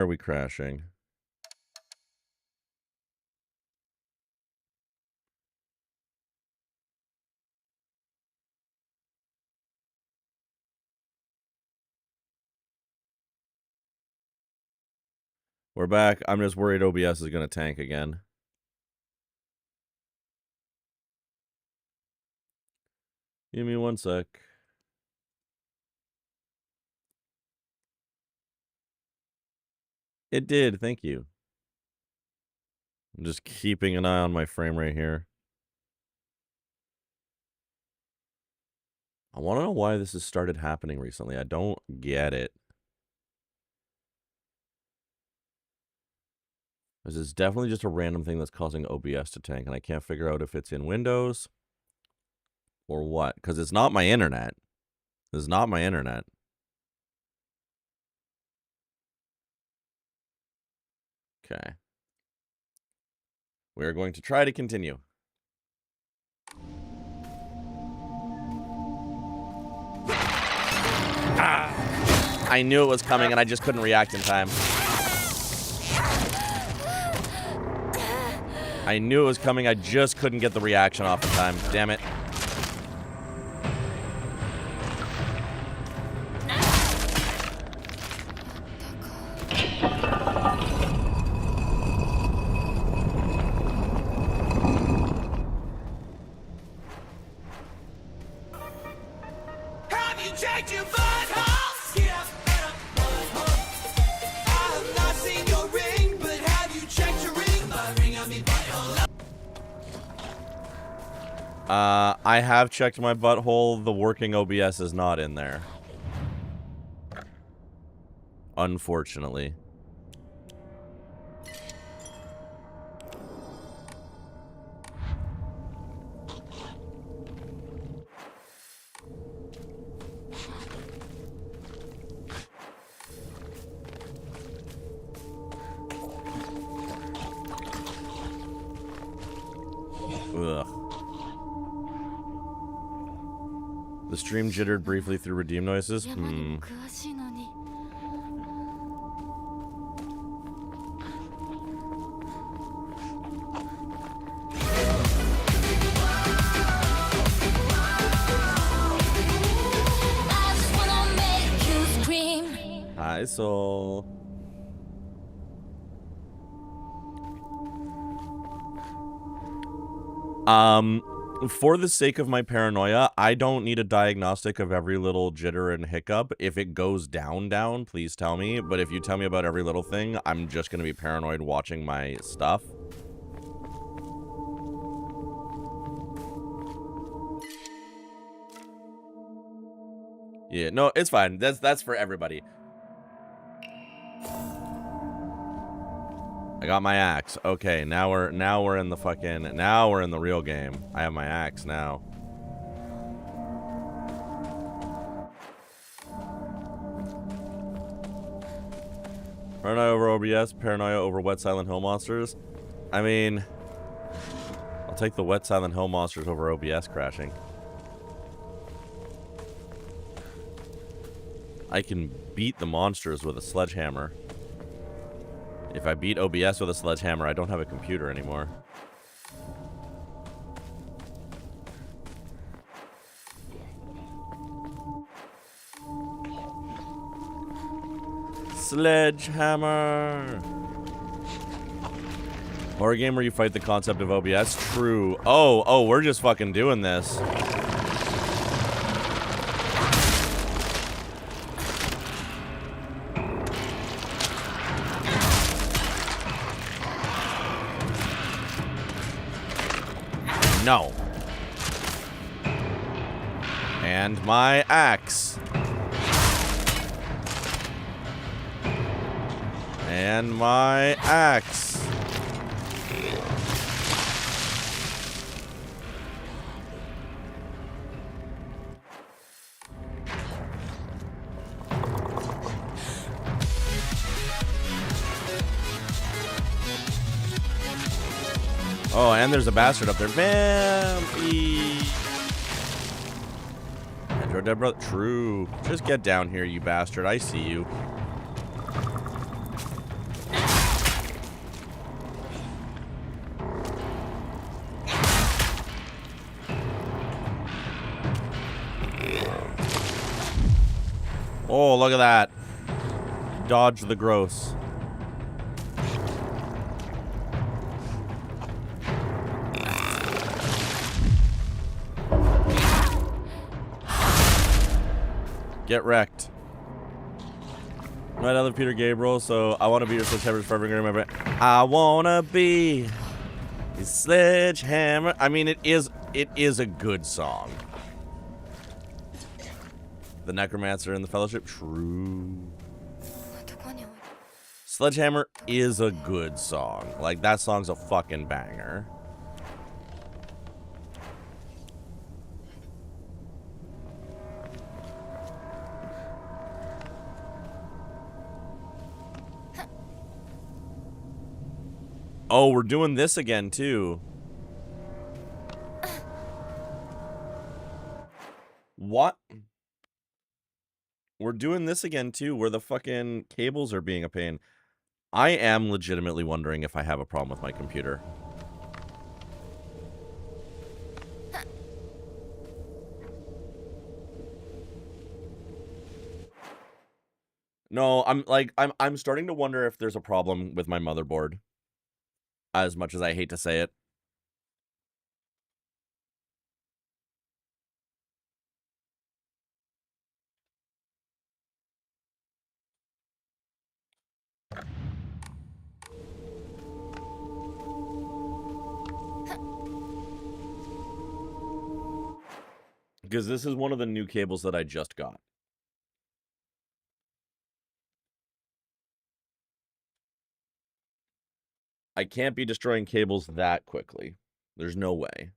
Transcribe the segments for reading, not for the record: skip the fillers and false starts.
Are we crashing? We're back. I'm just worried OBS is going to tank again. Give me 1 sec. It did. Thank you. I'm just keeping an eye on my frame rate here. I want to know why this has started happening recently. I don't get it. This is definitely just a random thing that's causing OBS to tank, and I can't figure out if it's in Windows or what, because it's not my internet. This is not my internet. Okay. We're going to try to continue. Ah! I knew it was coming, and I just couldn't react in time. I knew it was coming, I just couldn't get the reaction off in time. Damn it. I have checked my butthole. The working OBS is not in there. Unfortunately. Ugh. The stream jittered briefly through redeem noises. Hi, Soul. For the sake of my paranoia, I don't need a diagnostic of every little jitter and hiccup. If it goes down, please tell me. But if you tell me about every little thing, I'm just going to be paranoid watching my stuff. Yeah, no, it's fine. That's for everybody. I got my axe. Okay, now we're in the fucking, now we're in the real game. I have my axe now. Paranoia over OBS, paranoia over Wet Silent Hill monsters. I mean, I'll take the Wet Silent Hill monsters over OBS crashing. I can beat the monsters with a sledgehammer. If I beat OBS with a sledgehammer, I don't have a computer anymore. Sledgehammer! Horror game where you fight the concept of OBS? True. Oh, we're just fucking doing this. No. And my axe. And my axe. Oh, and there's a bastard up there. Vampy. Andrew Dead Brother. True. Just get down here, you bastard. I see you. Oh, look at that. Dodge the gross. Get wrecked. Right, I love Peter Gabriel, so I want to be your sledgehammer forever. Remember, I wanna be your sledgehammer. I mean, it is a good song. The Necromancer and the Fellowship, true. Sledgehammer is a good song. Like, that song's a fucking banger. Oh, we're doing this again, too. What? We're doing this again, too, where the fucking cables are being a pain. I am legitimately wondering if I have a problem with my computer. No, I'm starting to wonder if there's a problem with my motherboard. As much as I hate to say it. Because this is one of the new cables that I just got. I can't be destroying cables that quickly. There's no way.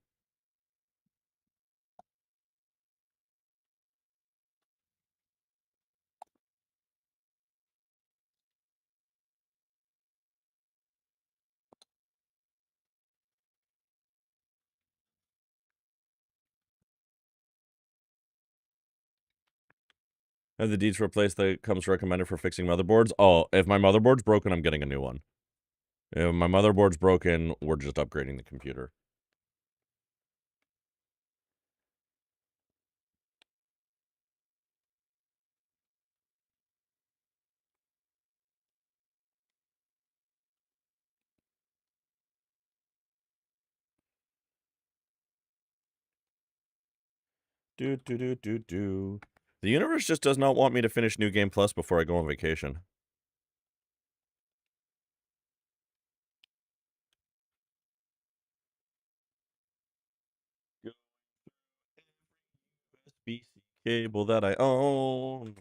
Have the deeds replaced that comes recommended for fixing motherboards? Oh, if my motherboard's broken, I'm getting a new one. If my motherboard's broken, we're just upgrading the computer. The universe just does not want me to finish New Game Plus before I go on vacation. USB-C cable that I own.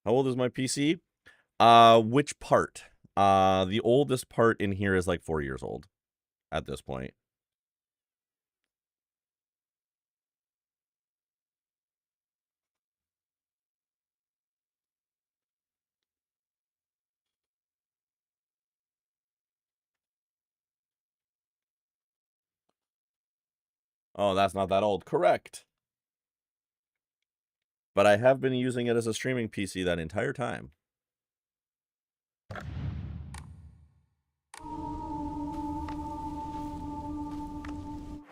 How old is my PC? Which part? The oldest part in here is like 4 years old at this point. Oh, that's not that old. Correct. But I have been using it as a streaming PC that entire time.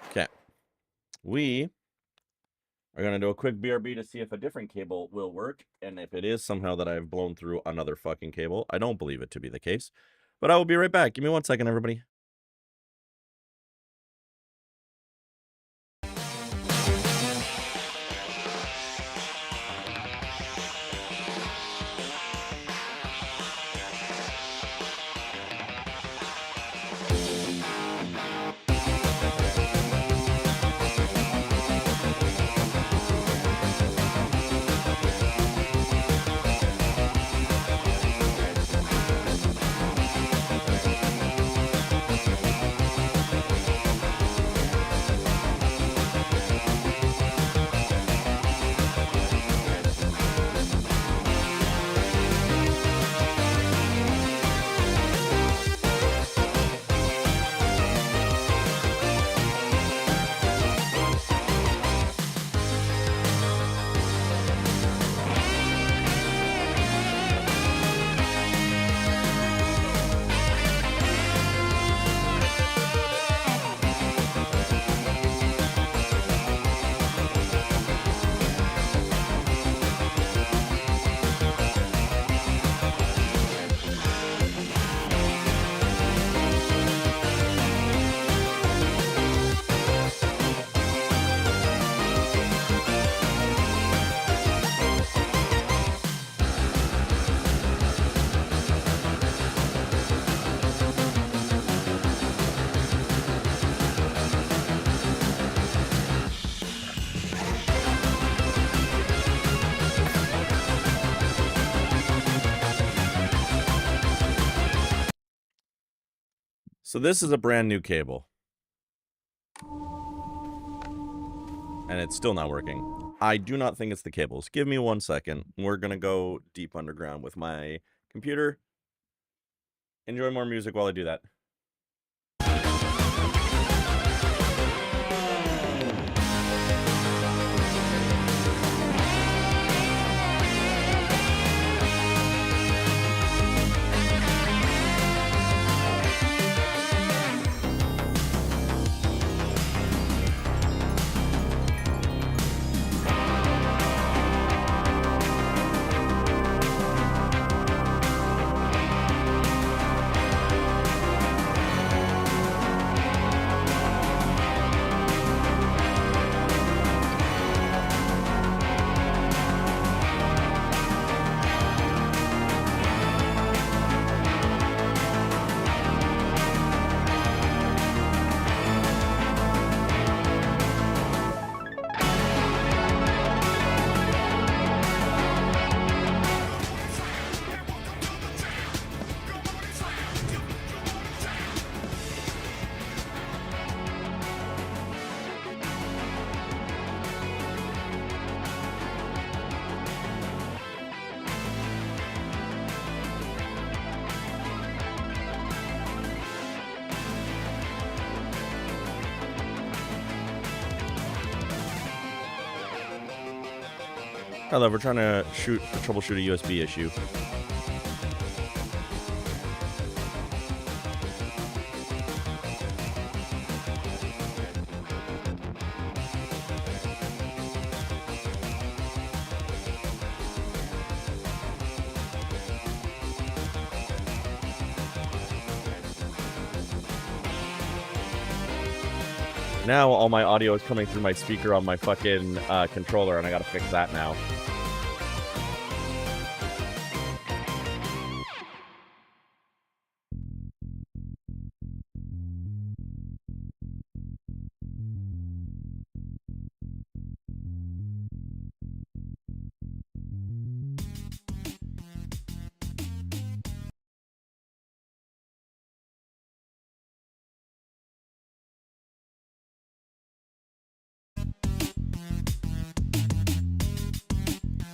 Okay. We are going to do a quick BRB to see if a different cable will work. And if it is somehow that I've blown through another fucking cable, I don't believe it to be the case. But I will be right back. Give me 1 second, everybody. So this is a brand new cable. And it's still not working. I do not think it's the cables. Give me 1 second. We're going to go deep underground with my computer. Enjoy more music while I do that. Hello, we're trying to troubleshoot a USB issue. Now all my audio is coming through my speaker on my fucking controller, and I gotta fix that now.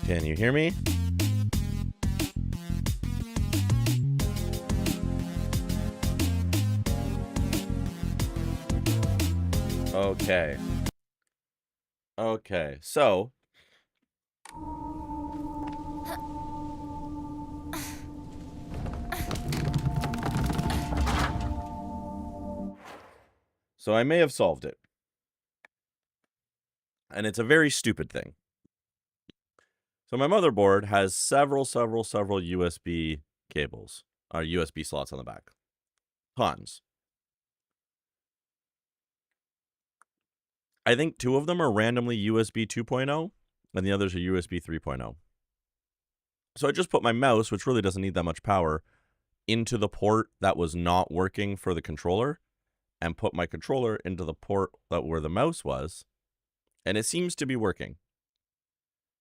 Can you hear me? Okay. Okay, so I may have solved it. And it's a very stupid thing. So my motherboard has several USB cables, or USB slots on the back. Tons. I think 2 of them are randomly USB 2.0, and the others are USB 3.0. So I just put my mouse, which really doesn't need that much power, into the port that was not working for the controller, and put my controller into the port where the mouse was, and it seems to be working.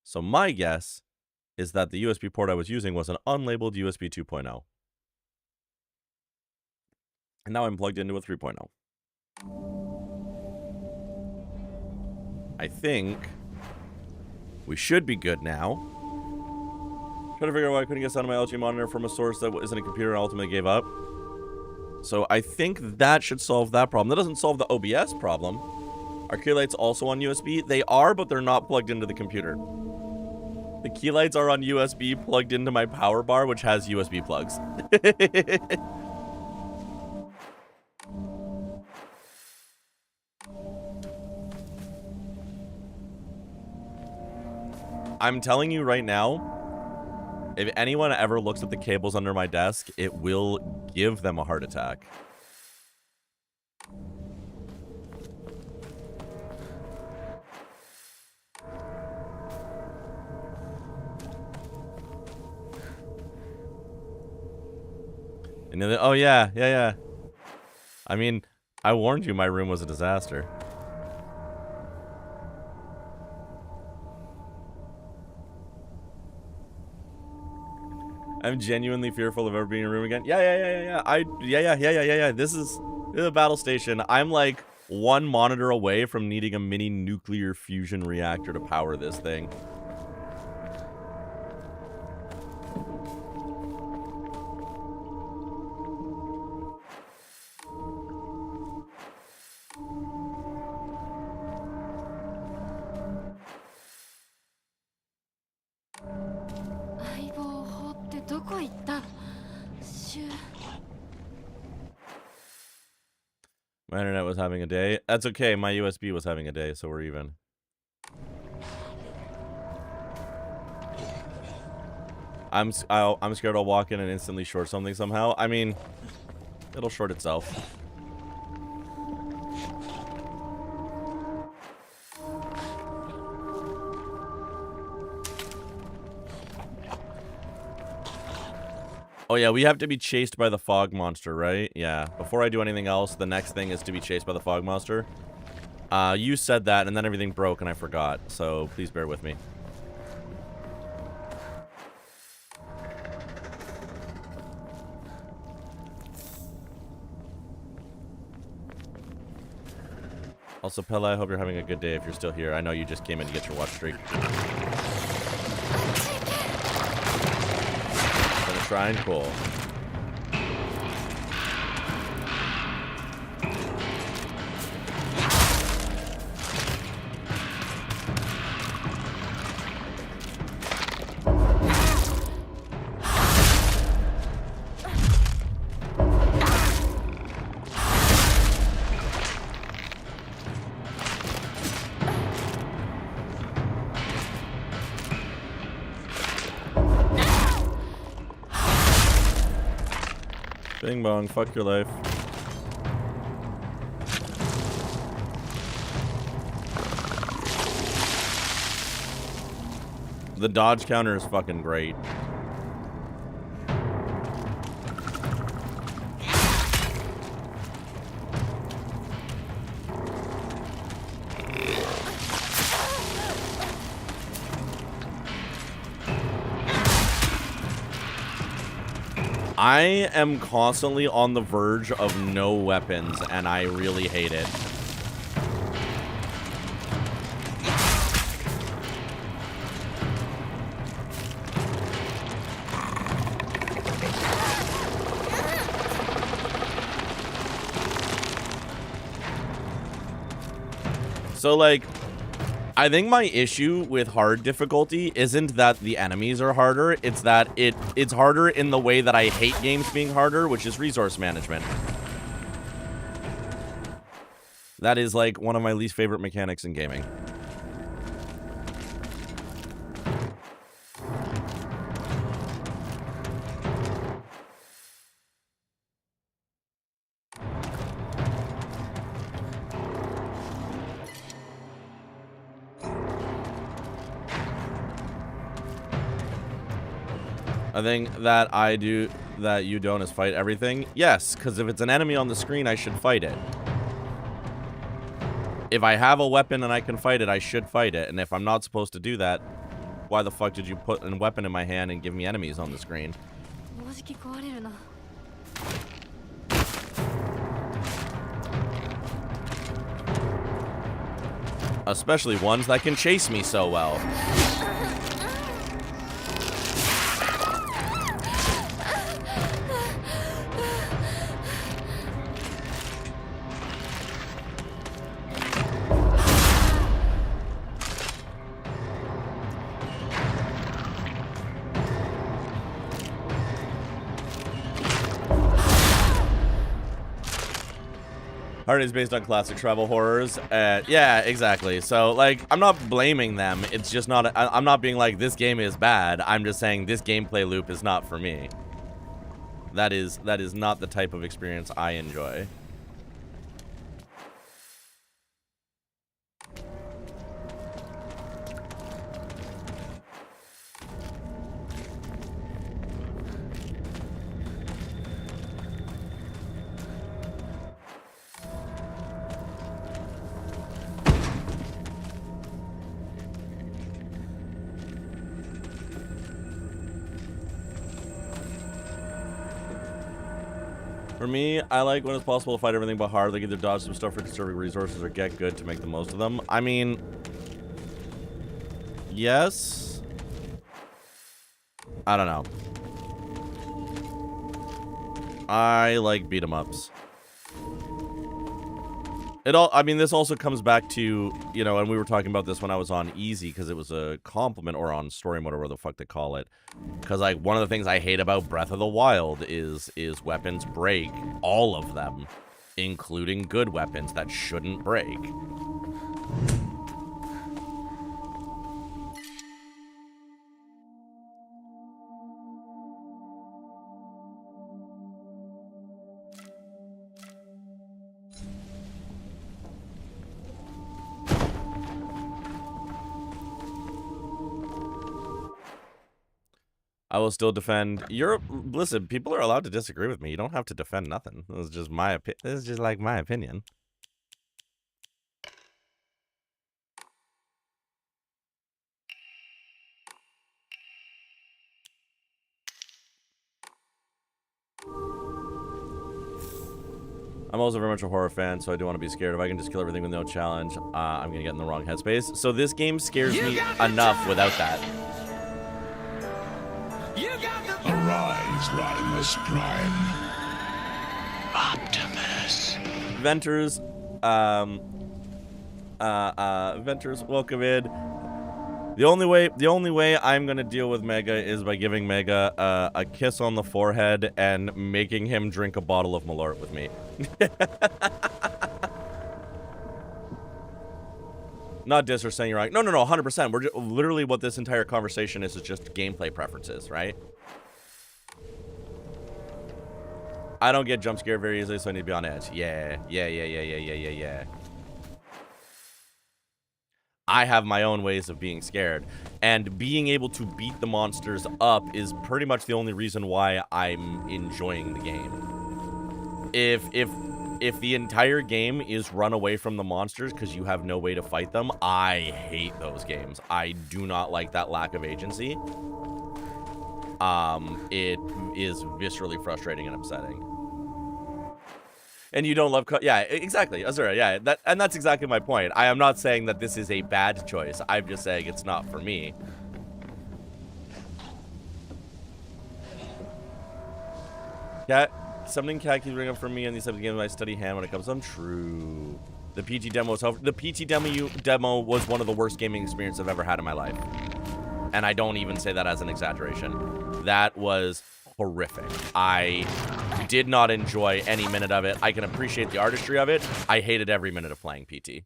So my guess is that the USB port I was using was an unlabeled USB 2.0. And now I'm plugged into a 3.0. I think we should be good now. Trying to figure out why I couldn't get sound on my LG monitor from a source that isn't a computer and ultimately gave up. So I think that should solve that problem. That doesn't solve the OBS problem. Are key lights also on USB? They are, but they're not plugged into the computer. The key lights are on USB plugged into my power bar, which has USB plugs. I'm telling you right now, if anyone ever looks at the cables under my desk, it will give them a heart attack. And then, oh yeah. I mean, I warned you my room was a disaster. I I'm genuinely fearful of ever being in a room again. Yeah. This is a battle station. I'm like one monitor away from needing a mini nuclear fusion reactor to power this thing. My internet was having a day. That's okay. My USB was having a day, so we're even. I'm scared I'll walk in and instantly short something somehow. I mean, it'll short itself. Oh yeah, we have to be chased by the fog monster, right? Yeah. Before I do anything else, the next thing is to be chased by the fog monster. You said that, and then everything broke, and I forgot. So please bear with me. Also, Pella, I hope you're having a good day if you're still here. I know you just came in to get your watch streak. Shrine, cool. Bing bong, fuck your life. The dodge counter is fucking great. I am constantly on the verge of no weapons, and I really hate it. So, like, I think my issue with hard difficulty isn't that the enemies are harder, it's that it's harder in the way that I hate games being harder, which is resource management. That is, like, one of my least favorite mechanics in gaming. I think that that you don't is fight everything. Yes, because if it's an enemy on the screen, I should fight it. If I have a weapon and I can fight it, I should fight it. And if I'm not supposed to do that, why the fuck did you put a weapon in my hand and give me enemies on the screen? Especially ones that can chase me so well. Art is based on classic travel horrors. Yeah, exactly. So, like, I'm not blaming them. It's just not... I'm not being like, this game is bad. I'm just saying this gameplay loop is not for me. That is not the type of experience I enjoy. For me, I like when it's possible to fight everything but hard. Like either dodge some stuff for conserving resources or get good to make the most of them. I mean, yes. I don't know. I like beat 'em ups. I mean, this also comes back to, you know, and we were talking about this when I was on easy because it was a compliment, or on story mode, or whatever the fuck they call it. Because, like, one of the things I hate about Breath of the Wild is weapons break. All of them. Including good weapons that shouldn't break. I will still defend. Listen, people are allowed to disagree with me. You don't have to defend nothing. This is just my opinion. This is just like my opinion. I'm also very much a horror fan, so I do want to be scared. If I can just kill everything with no challenge, I'm going to get in the wrong headspace. So this game scares me enough without that. Arise, Rodimus Prime. Optimus. Venters, Venters, welcome in. The only way I'm gonna deal with Mega is by giving Mega a kiss on the forehead and making him drink a bottle of Malort with me. Not diss or saying you're right. No, 100%. We're literally what this entire conversation is just gameplay preferences, right? I don't get jump scared very easily, so I need to be on edge. Yeah. I have my own ways of being scared, and being able to beat the monsters up is pretty much the only reason why I'm enjoying the game. If the entire game is run away from the monsters because you have no way to fight them, I hate those games. I do not like that lack of agency. It is viscerally frustrating and upsetting. And you don't love... Yeah, exactly. Azura, yeah. That's exactly my point. I am not saying that this is a bad choice. I'm just saying it's not for me. Summoning cat keeps bringing up for me in these types of games. I study hand when it comes to them. True. The PT demo was... The PT demo was one of the worst gaming experiences I've ever had in my life. And I don't even say that as an exaggeration. That was horrific. I did not enjoy any minute of it. I can appreciate the artistry of it. I hated every minute of playing PT.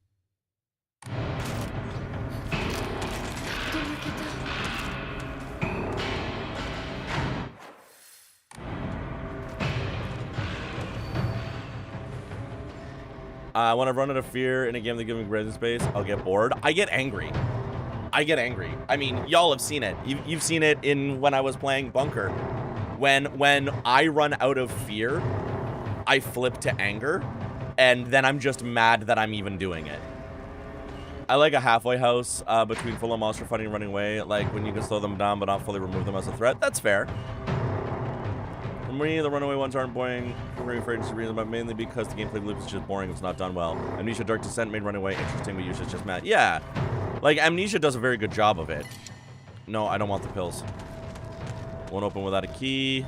When I run out of fear in a game that gives me breathing space, I'll get bored. I get angry. I mean, y'all have seen it. You've seen it in when I was playing Bunker. When I run out of fear, I flip to anger, and then I'm just mad that I'm even doing it. I like a halfway house between full-on monster fighting and running away, like when you can slow them down but not fully remove them as a threat. That's fair. For me, the runaway ones aren't boring for any reason, but mainly because the gameplay loop is just boring. It's not done well. Amnesia Dark Descent made runaway interesting, but usually it's just mad. Yeah, like Amnesia does a very good job of it. No, I don't want the pills. Won't open without a key.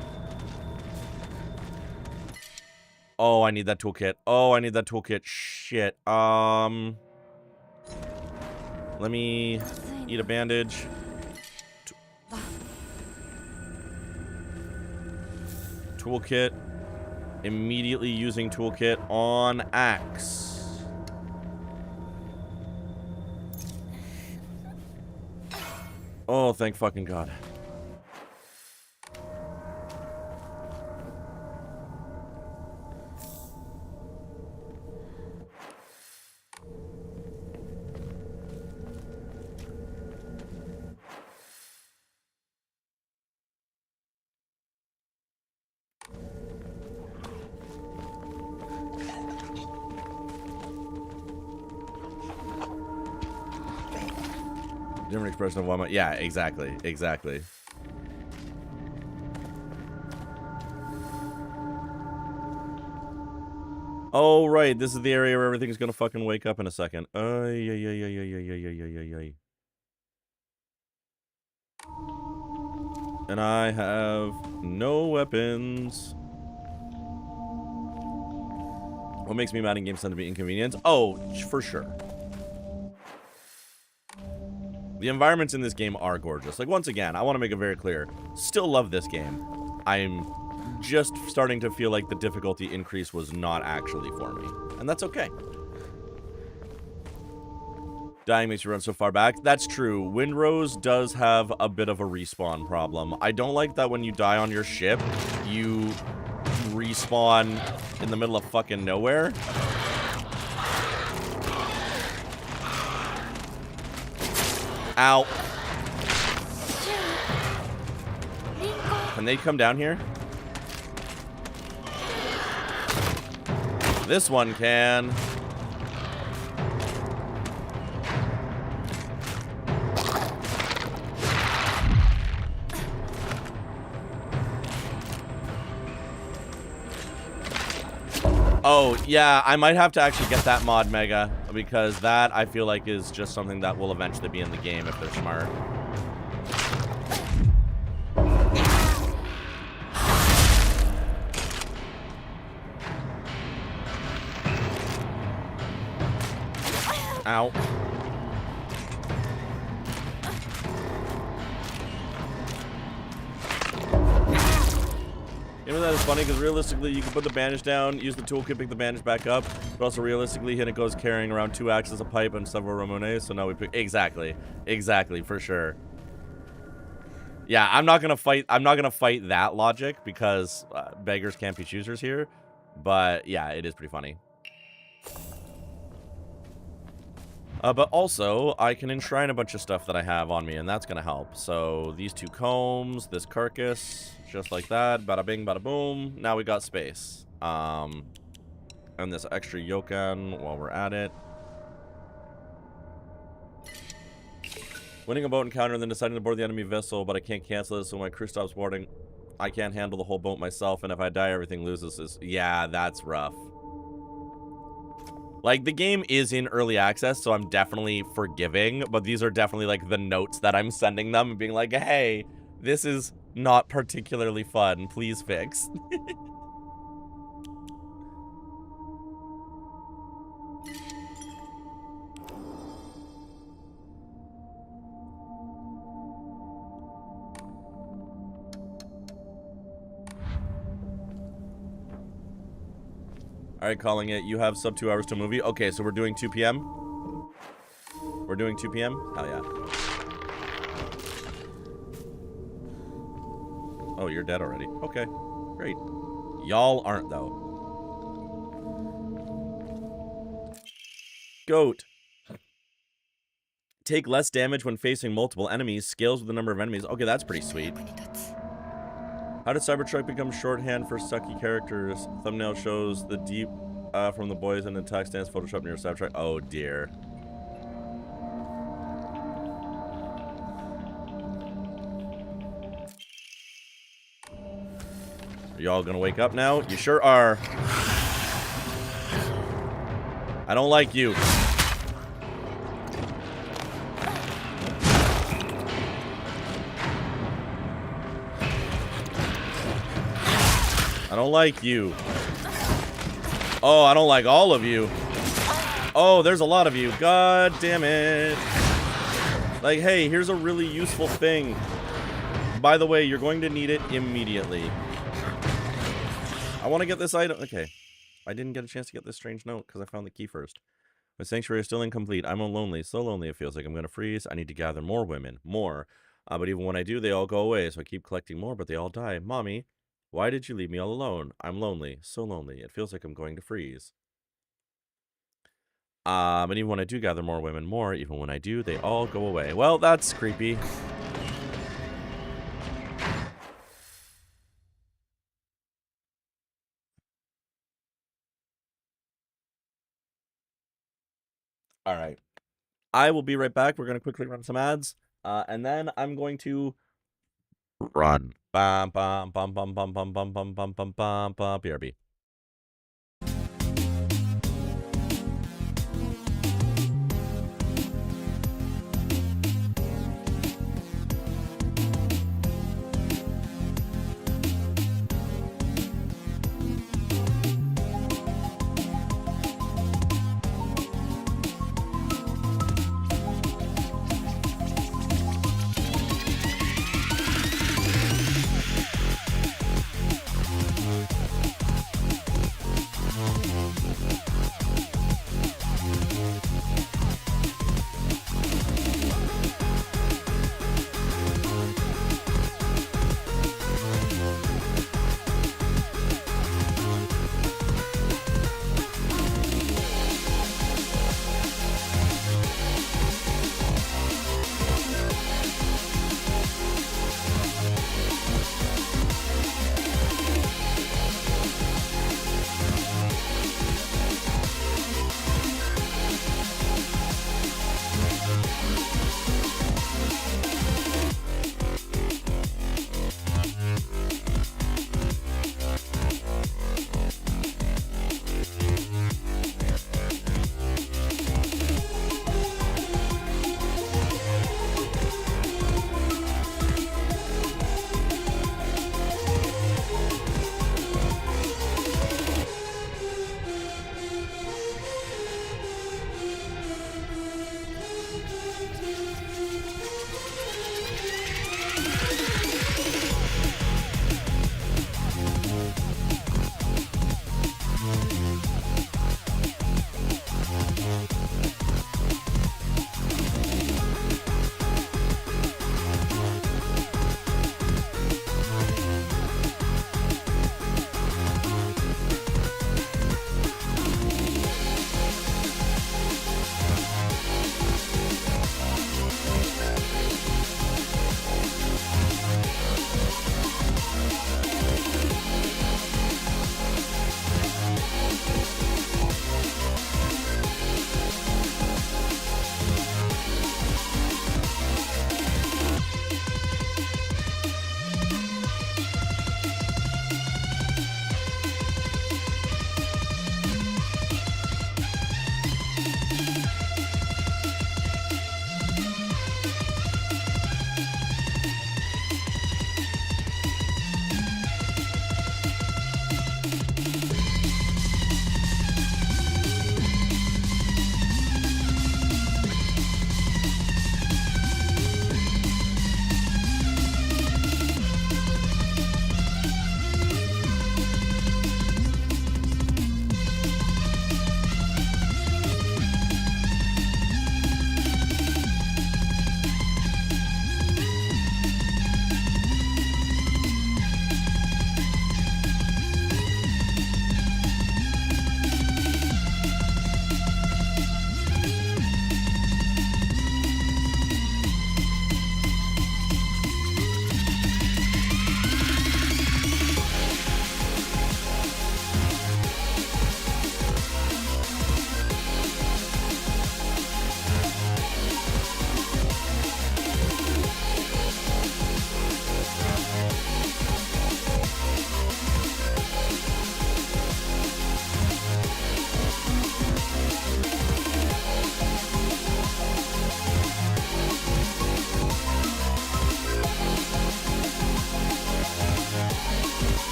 Oh, I need that toolkit. Oh, I need that toolkit. Shit. Let me eat a bandage. Toolkit. Immediately using toolkit on axe. Oh, thank fucking God. Different expression of why. Yeah, exactly. Exactly. Oh, right. This is the area where everything's gonna fucking wake up in a second. Ay. And I have no weapons. What makes me mad in games tend to be inconvenience? Oh, for sure. The environments in this game are gorgeous. Like, once again, I want to make it very clear. Still love this game. I'm just starting to feel like the difficulty increase was not actually for me. And that's okay. Dying makes you run so far back. That's true. Windrose does have a bit of a respawn problem. I don't like that when you die on your ship, you respawn in the middle of fucking nowhere. Ow. Can they come down here? This one can. Oh, yeah, I might have to actually get that mod mega, because that, I feel like, is just something that will eventually be in the game if they're smart. Ow. You know, that is funny, because realistically, you can put the bandage down, use the toolkit, pick the bandage back up, but also realistically, Hinako's carrying around 2 axes of pipe and several Ramones, so now we pick... Exactly, for sure. Yeah, I'm not gonna fight that logic, because beggars can't be choosers here, but yeah, it is pretty funny. But also, I can enshrine a bunch of stuff that I have on me, and that's gonna help. So, these 2 combs, this carcass... Just like that, bada bing, bada boom. Now we got space. And this extra yokan while we're at it. Winning a boat encounter and then deciding to board the enemy vessel, but I can't cancel it, so my crew stops boarding. I can't handle the whole boat myself, and if I die, everything loses. Yeah, that's rough. Like, the game is in early access, so I'm definitely forgiving, but these are definitely, like, the notes that I'm sending them and being like, hey, this is not particularly fun. Please fix. Alright, calling it. You have sub 2 hours to movie. Okay, so we're doing 2 p.m. We're doing 2 p.m.? Hell yeah. Oh, you're dead already. Okay, great. Y'all aren't, though. Goat. Take less damage when facing multiple enemies. Scales with the number of enemies. Okay, that's pretty sweet. How did Cybertruck become shorthand for sucky characters? Thumbnail shows the deep from the boys and the text stands Photoshop near Cybertruck. Oh, dear. Are y'all gonna wake up now? You sure are. I don't like you. I don't like you. Oh, I don't like all of you. Oh, there's a lot of you. God damn it. Like, hey, here's a really useful thing. By the way, you're going to need it immediately. I want to get this item. Okay. I didn't get a chance to get this strange note because I found the key first. My sanctuary is still incomplete. I'm lonely. So lonely it feels like I'm going to freeze. I need to gather more women. More. But even when I do, they all go away. So I keep collecting more, but they all die. Mommy, why did you leave me all alone? I'm lonely. So lonely. It feels like I'm going to freeze. And even when I do gather more women, more, even when I do, they all go away. Well, that's creepy. All right. I will be right back. We're going to quickly run some ads. And then I'm going to run. Bum, bum, bum, bum, bum, bum, bum, bum, bum, bum, bum, BRB.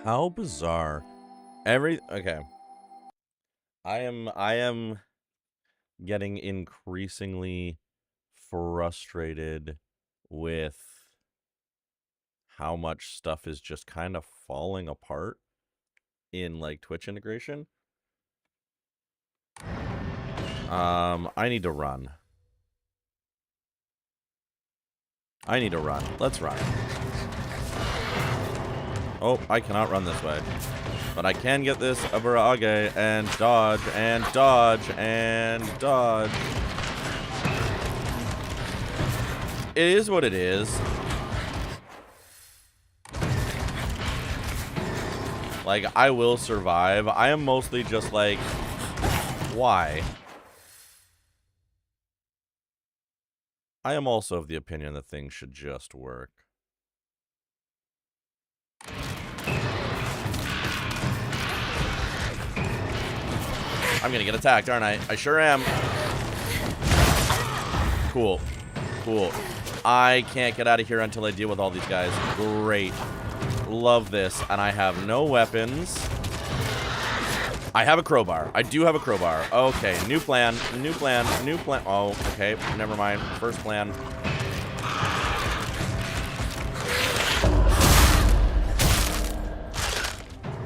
How bizarre. Okay. I am getting increasingly frustrated with how much stuff is just kind of falling apart in like Twitch integration. I need to run. Let's run. Oh, I cannot run this way. But I can get this Aburage and dodge and dodge and dodge. It is what it is. Like, I will survive. I am mostly just like, why? I am also of the opinion that things should just work. I'm gonna get attacked, aren't I? I sure am. Cool. Cool. I can't get out of here until I deal with all these guys. Great. Love this. And I have no weapons. I have a crowbar. I do have a crowbar. Okay, new plan. New plan. New plan. Oh, okay. Never mind. First plan.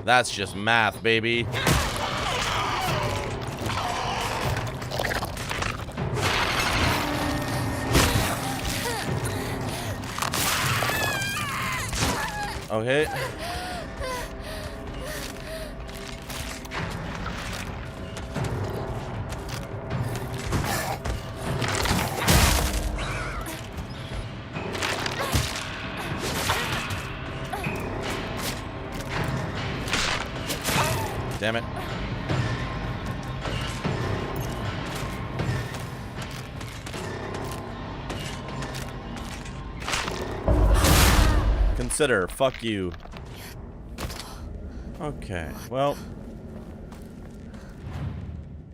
That's just math, baby. Okay. Damn it. Consider. Fuck you. Okay. Well.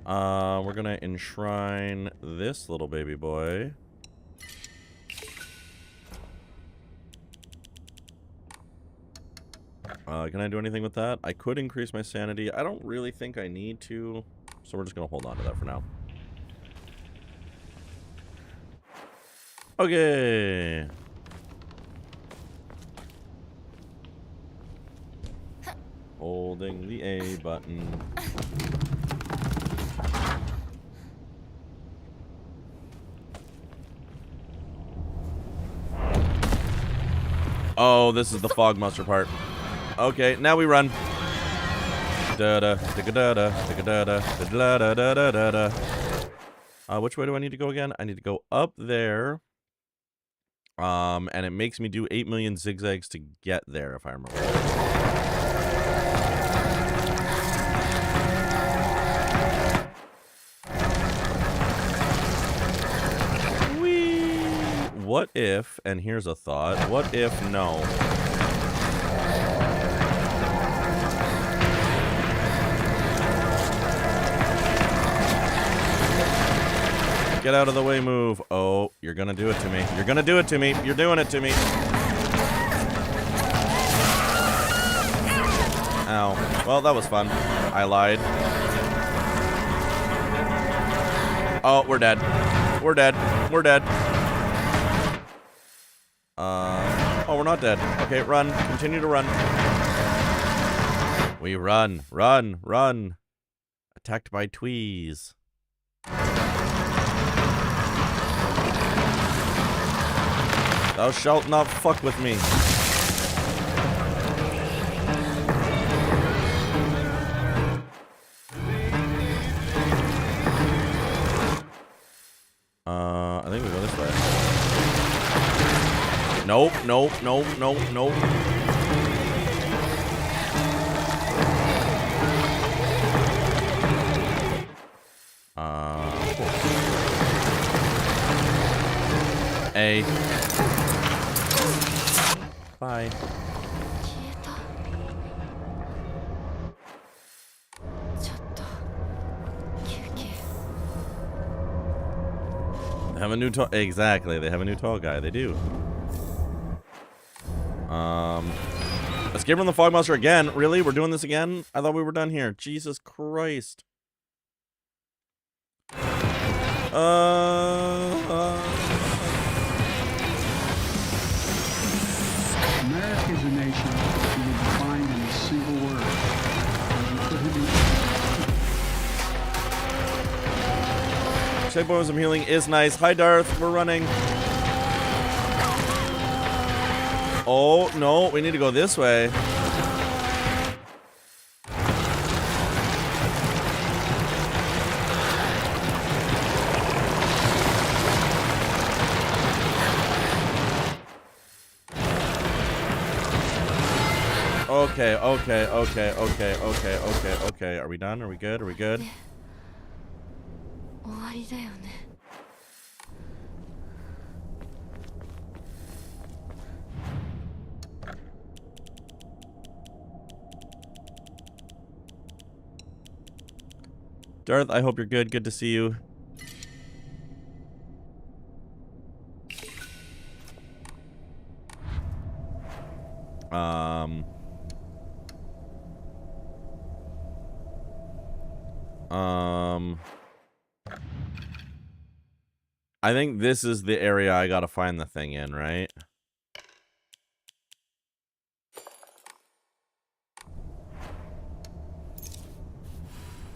We're gonna enshrine this little baby boy. Can I do anything with that? I could increase my sanity. I don't really think I need to, so we're just gonna hold on to that for now. Okay. Holding the A button. Oh, this is the fog monster part. Okay, now we run. Which way do I need to go again? I need to go up there. And it makes me do 8 million zigzags to get there, if I remember. Whee! What if, and here's a thought, what if no? Get out of the way, move. Oh, you're gonna do it to me. You're gonna do it to me. You're doing it to me. Ow. Well, that was fun. I lied. Oh, we're dead. We're dead. We're dead. Oh, we're not dead. Okay, run. Continue to run. We run. Run. Run. Attacked by tweez. Thou shalt not fuck with me. I think we go this way. Nope, nope, nope, nope, nope. Cool. A. Bye. They have a new tall. Exactly, they have a new tall guy. They do. Escape from the Fog Monster again? Really? We're doing this again? I thought we were done here. Jesus Christ. America is a nation that can be defined in a single word. Shapeism healing is nice. Hi, Darth. We're running. Oh, no. We need to go this way. Okay. Are we done? Are we good? Are we good? 終わりだよね。Darth, I hope you're good. Good to see you. I think this is the area I gotta find the thing in, right?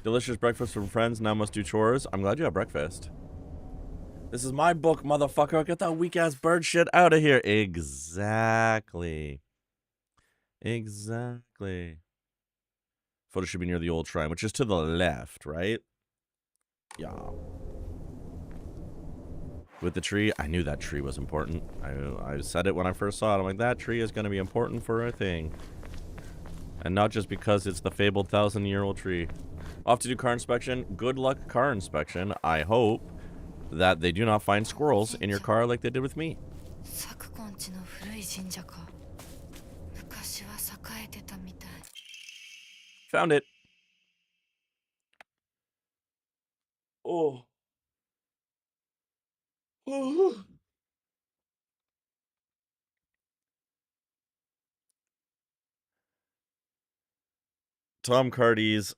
Delicious breakfast from friends, now must do chores. I'm glad you have breakfast. This is my book, motherfucker. Get that weak-ass bird shit out of here. Exactly. Exactly. Photo should be near the old shrine, which is to the left, right? Yeah. With the tree, I knew that tree was important. I said it when I first saw it. I'm like, that tree is going to be important for a thing. And not just because it's the fabled 1,000-year-old tree. Off to do car inspection. Good luck car inspection. I hope that they do not find squirrels in your car like they did with me. 昨今地の古い神社か。昔は栄えてたみたい。 Found it. Oh. Tom Hardy's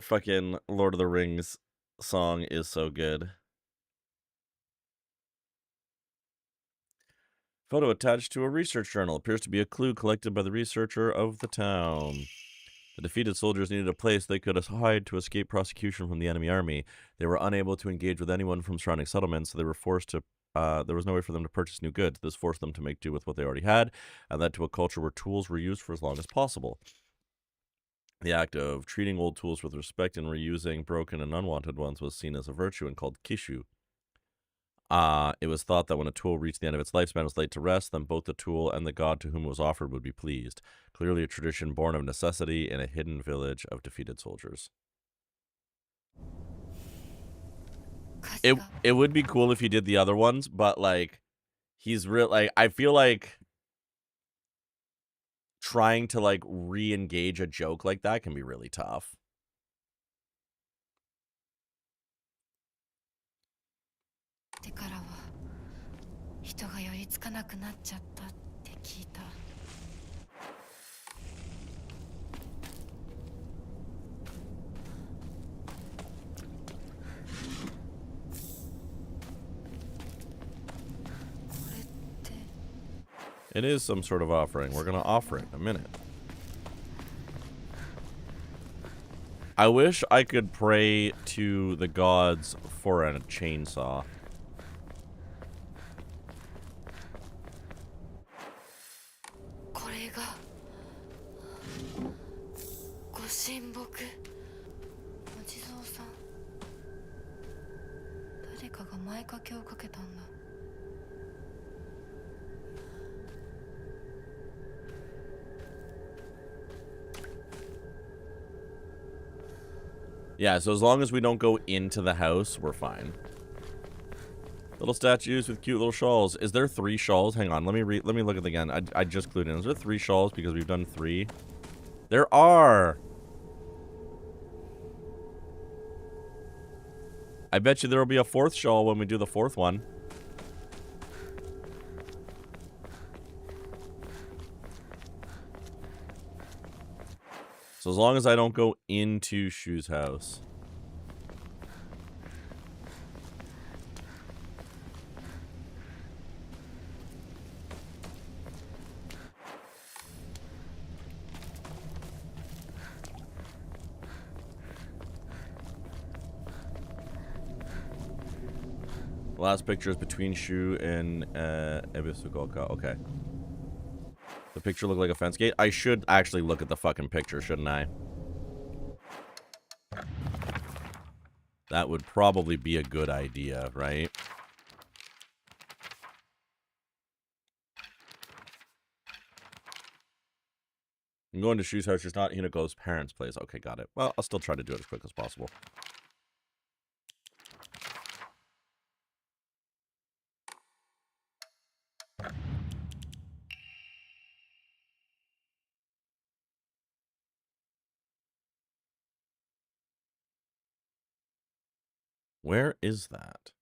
fucking Lord of the Rings song is so good. Photo attached to a research journal. Appears to be a clue collected by the researcher of the town. The defeated soldiers needed a place they could hide to escape prosecution from the enemy army. They were unable to engage with anyone from surrounding settlements, so they were forced to there was no way for them to purchase new goods. This forced them to make do with what they already had, and led to a culture where tools were used for as long as possible. The act of treating old tools with respect and reusing broken and unwanted ones was seen as a virtue and called kishu. It was thought that when a tool reached the end of its lifespan and was laid to rest, then both the tool and the god to whom it was offered would be pleased. Clearly a tradition born of necessity in a hidden village of defeated soldiers. It would be cool if he did the other ones, but like he's real like I feel like trying to like re-engage a joke like that can be really tough. It is some sort of offering. We're going to offer it in a minute. I wish I could pray to the gods for a chainsaw. Yeah, so as long as we don't go into the house, we're fine. Little statues with cute little shawls. Is there 3 shawls? Hang on, let me look at it again. I just clued in. Is there 3 shawls because we've done 3? There are. I bet you there will be a 4th shawl when we do the 4th one. So as long as I don't go into Shu's house. The last picture is between Shu and Ebisugoka. Okay. The picture looked like a fence gate. I should actually look at the fucking picture, shouldn't I? That would probably be a good idea, right? I'm going to Shu's house, just not Hinako's parents' place. Okay, got it. Well, I'll still try to do it as quick as possible. Where is that?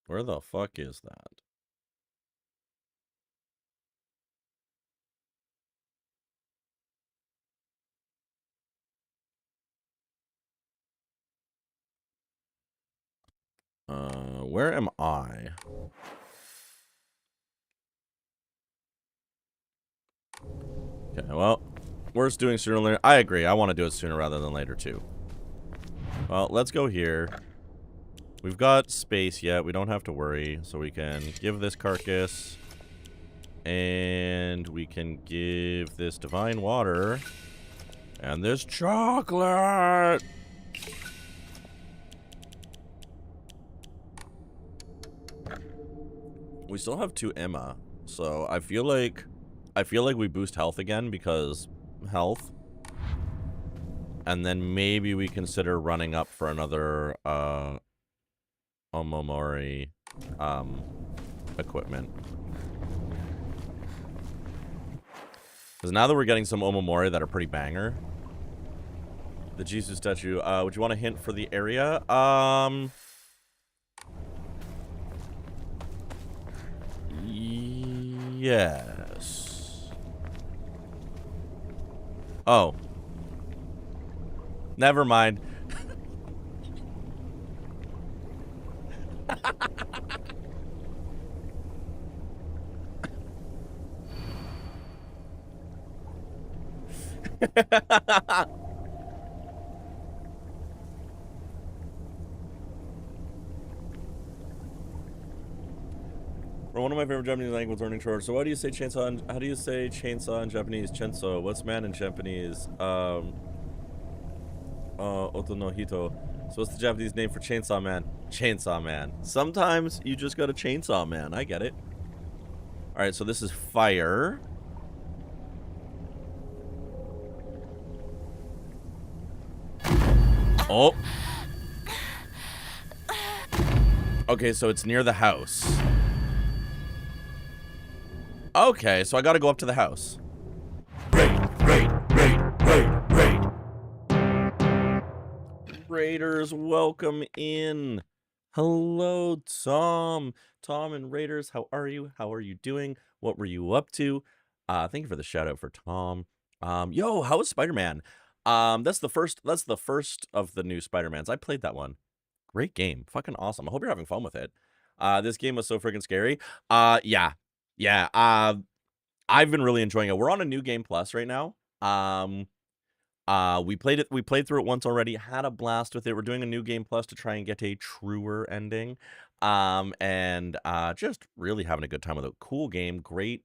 Where the fuck is that? Where am I? Okay, well, worth doing sooner or later. I agree. I want to do it sooner rather than later, too. Well, let's go here. We've got space yet. We don't have to worry. So we can give this carcass. And we can give this divine water. And this chocolate. We still have 2 Emma. So I feel like we boost health again because health. And then maybe we consider running up for another Omomori equipment. Because now that we're getting some Omomori that are pretty banger. The Jesus statue, would you want a hint for the area? Yes. Oh. Never mind. One of my favorite Japanese language learning chores. So how do you say chainsaw? How do you say chainsaw in Japanese? Chenso. What's man in Japanese? Oto no hito. So what's the Japanese name for chainsaw man? Chainsaw man. Sometimes you just got a chainsaw man. I get it. All right, so this is fire. Oh. Okay, so it's near the house. Okay, so I gotta go up to the house. Raiders, welcome in. Hello, Tom. Tom and Raiders, how are you? How are you doing? What were you up to? Thank you for the shout out for Tom. Yo, how was Spider-Man? That's the first of the new Spider-Mans. I played that one. Great game. Fucking awesome. I hope you're having fun with it. This game was so freaking scary. Yeah. I've been really enjoying it. We're on a new game plus right now. We played through it once already, had a blast with it. We're doing a new game plus to try and get a truer ending. And just really having a good time with it. Cool game, great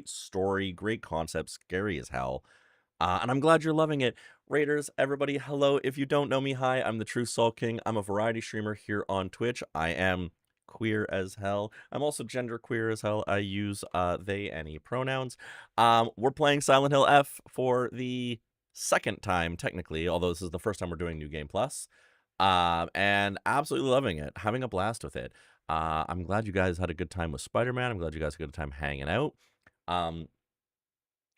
story, great concept, scary as hell. And I'm glad you're loving it. Raiders, everybody, hello. If you don't know me, hi, I'm the True Soul King. I'm a variety streamer here on Twitch. I am queer as hell. I'm also gender queer as hell. I use they, any pronouns. We're playing Silent Hill F for the second time, technically, although this is the first time we're doing New Game Plus. And absolutely loving it. Having a blast with it. I'm glad you guys had a good time with Spider-Man. I'm glad you guys had a good time hanging out.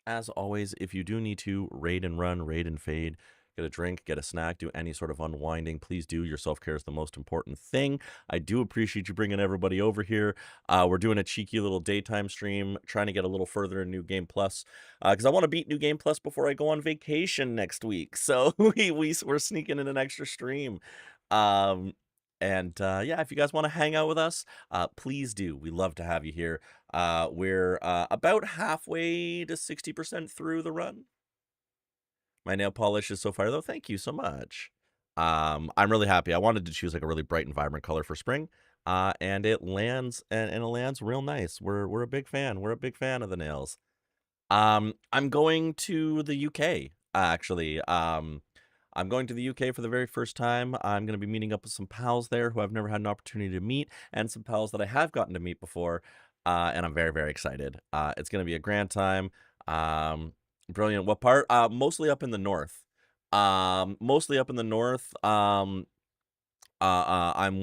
As always, if you do need to raid and run, raid and fade, get a drink, get a snack, do any sort of unwinding, please do. Your self-care is the most important thing. I do appreciate you bringing everybody over here. We're doing a cheeky little daytime stream, trying to get a little further in New Game Plus, because I want to beat New Game Plus before I go on vacation next week. So we're sneaking in an extra stream. Yeah, if you guys want to hang out with us, please do. We love to have you here. We're about halfway to 60% through the run. My nail polish is so fire, though. Thank you so much. I'm really happy. I wanted to choose like a really bright and vibrant color for spring, and it lands and it lands real nice. We're a big fan. We're a big fan of the nails. I'm going to the UK actually. I'm going to the UK for the very first time. I'm going to be meeting up with some pals there who I've never had an opportunity to meet, and some pals that I have gotten to meet before, and I'm very, very excited. It's going to be a grand time. Brilliant. What part? Mostly up in the north. Mostly up in the north. I'm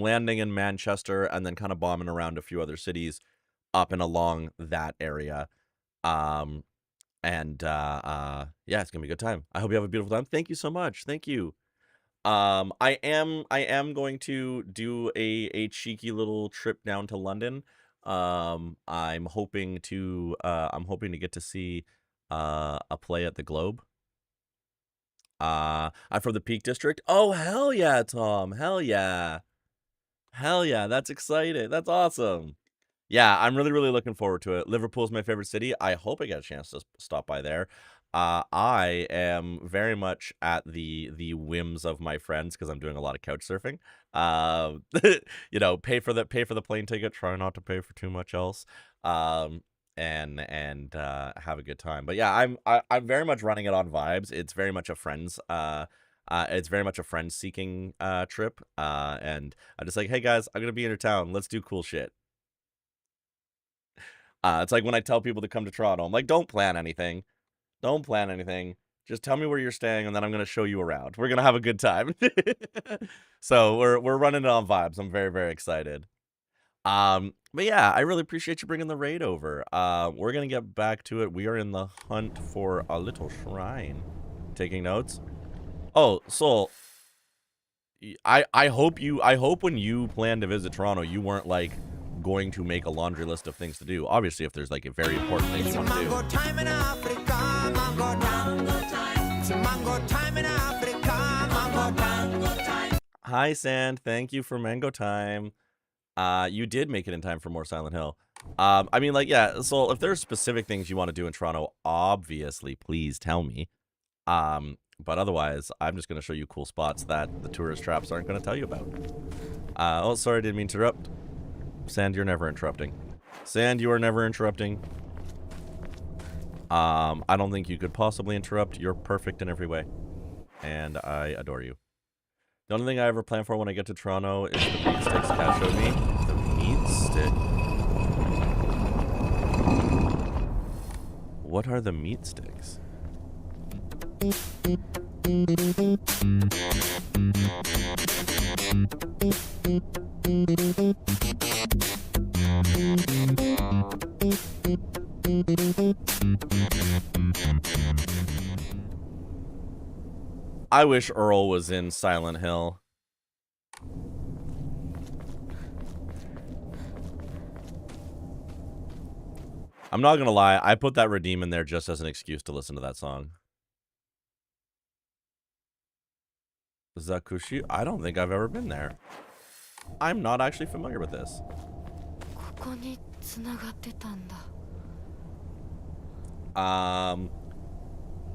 landing in Manchester and then kind of bombing around a few other cities up and along that area. Yeah, it's gonna be a good time. I hope you have a beautiful time. Thank you so much. Thank you. I am going to do a cheeky little trip down to London. I'm hoping to get to see a play at the Globe. I'm from the Peak District. Oh, hell yeah, Tom. Hell yeah. Hell yeah. That's exciting. That's awesome. Yeah, I'm really, really looking forward to it. Liverpool's my favorite city. I hope I get a chance to stop by there. I am very much at the whims of my friends because I'm doing a lot of couch surfing. You know, pay for the plane ticket. Try not to pay for too much else. And have a good time. But yeah, I'm very much running it on vibes. It's very much a friends seeking trip. And I'm just like, hey guys, I'm gonna be in your town. Let's do cool shit. It's like when I tell people to come to Toronto, I'm like, don't plan anything. Don't plan anything. Just tell me where you're staying, and then I'm going to show you around. We're going to have a good time. So we're running it on vibes. I'm very, very excited. But yeah, I really appreciate you bringing the raid over. We're going to get back to it. We are in the hunt for a little shrine. Taking notes. Oh, Soul. I hope when you plan to visit Toronto, you weren't like going to make a laundry list of things to do. Obviously, if there's like a very important thing you want to do. Hi, Sand. Thank you for mango time. You did make it in time for more Silent Hill. I mean, like, yeah, so if there's specific things you want to do in Toronto, obviously, please tell me. But otherwise, I'm just going to show you cool spots that the tourist traps aren't going to tell you about. Oh, sorry, I didn't mean to interrupt. Sand, you're never interrupting. Sand, you are never interrupting. I don't think you could possibly interrupt. You're perfect in every way. And I adore you. The only thing I ever plan for when I get to Toronto is the meat sticks Cat showed me. The meat stick. What are the meat sticks? I wish Earl was in Silent Hill. I'm not gonna lie, I put that redeem in there just as an excuse to listen to that song. Zakushi? I don't think I've ever been there. I'm not actually familiar with this.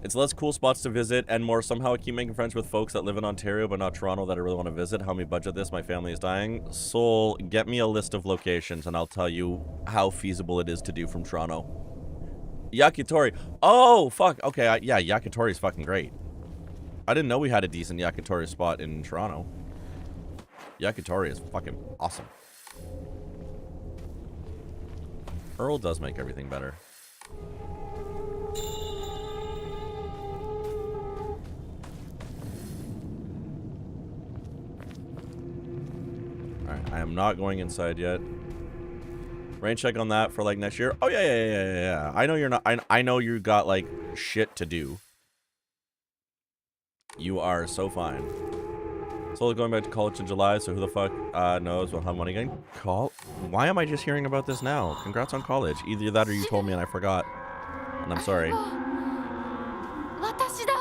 It's less cool spots to visit and more somehow I keep making friends with folks that live in Ontario but not Toronto that I really want to visit. Help me budget this. My family is dying. Soul, get me a list of locations and I'll tell you how feasible it is to do from Toronto. Yakitori. Oh, fuck. Okay, yeah, Yakitori is fucking great. I didn't know we had a decent Yakitori spot in Toronto. Yakitori is fucking awesome. Earl does make everything better. Alright, I am not going inside yet. Rain check on that for like next year. Oh yeah. I know you're not. I know you got like shit to do. You are so fine. Slowly going back to college in July, so who the fuck knows what how money getting call? Why am I just hearing about this now? Congrats on college. Either that or you told me and I forgot. And I'm sorry. 私だ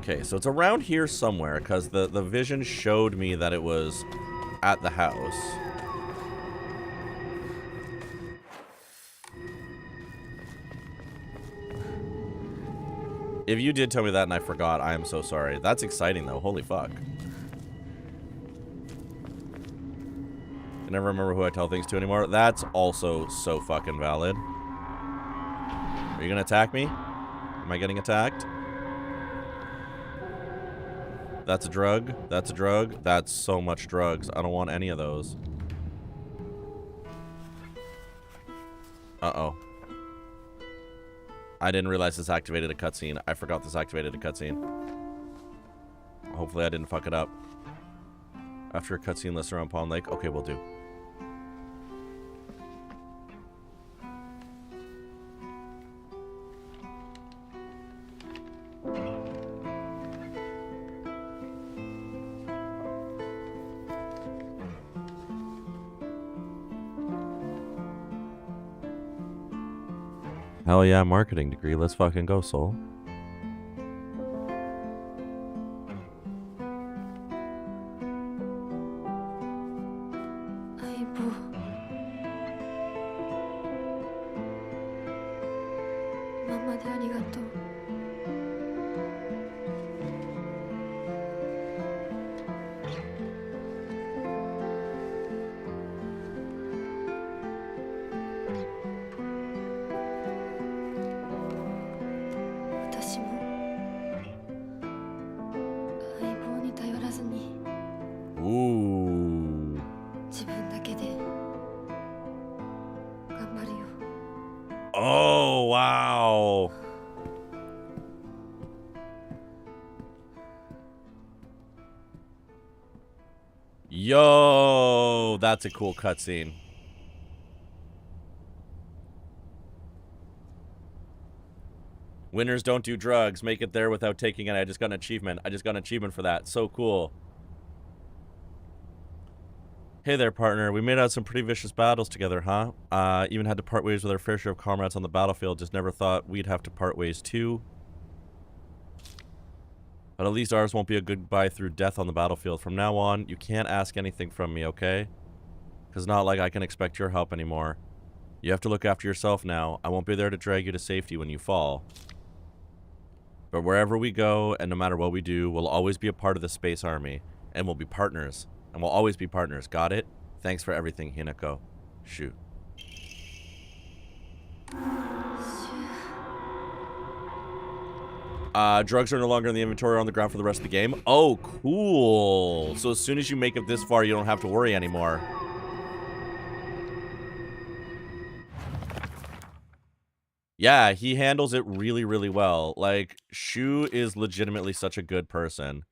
Okay, so it's around here somewhere, because the vision showed me that it was at the house. If you did tell me that and I forgot, I am so sorry. That's exciting, though. Holy fuck. I never remember who I tell things to anymore. That's also so fucking valid. Are you gonna attack me? Am I getting attacked? That's a drug. That's a drug. That's so much drugs. I don't want any of those. Uh-oh. I didn't realize this activated a cutscene. I forgot this activated a cutscene. Hopefully I didn't fuck it up. After a cutscene list around Pond Lake. Okay, we'll do. Hell yeah, marketing degree. Let's fucking go, Soul. Ooh. Oh, wow. Yo, that's a cool cutscene. Winners don't do drugs. Make it there without taking it. I just got an achievement. I just got an achievement for that. So cool. Hey there, partner. We made out some pretty vicious battles together, huh? Even had to part ways with our fair share of comrades on the battlefield. Just never thought we'd have to part ways too. But at least ours won't be a goodbye through death on the battlefield. From now on, you can't ask anything from me, okay? Because not like I can expect your help anymore. You have to look after yourself now. I won't be there to drag you to safety when you fall. But wherever we go, and no matter what we do, we'll always be a part of the Space Army. And we'll be partners. And we'll always be partners. Got it? Thanks for everything, Hinako. Shoot. Drugs are no longer in the inventory or on the ground for the rest of the game. Oh, cool. So as soon as you make it this far, you don't have to worry anymore. Yeah, he handles it really, really well. Like, Shu is legitimately such a good person.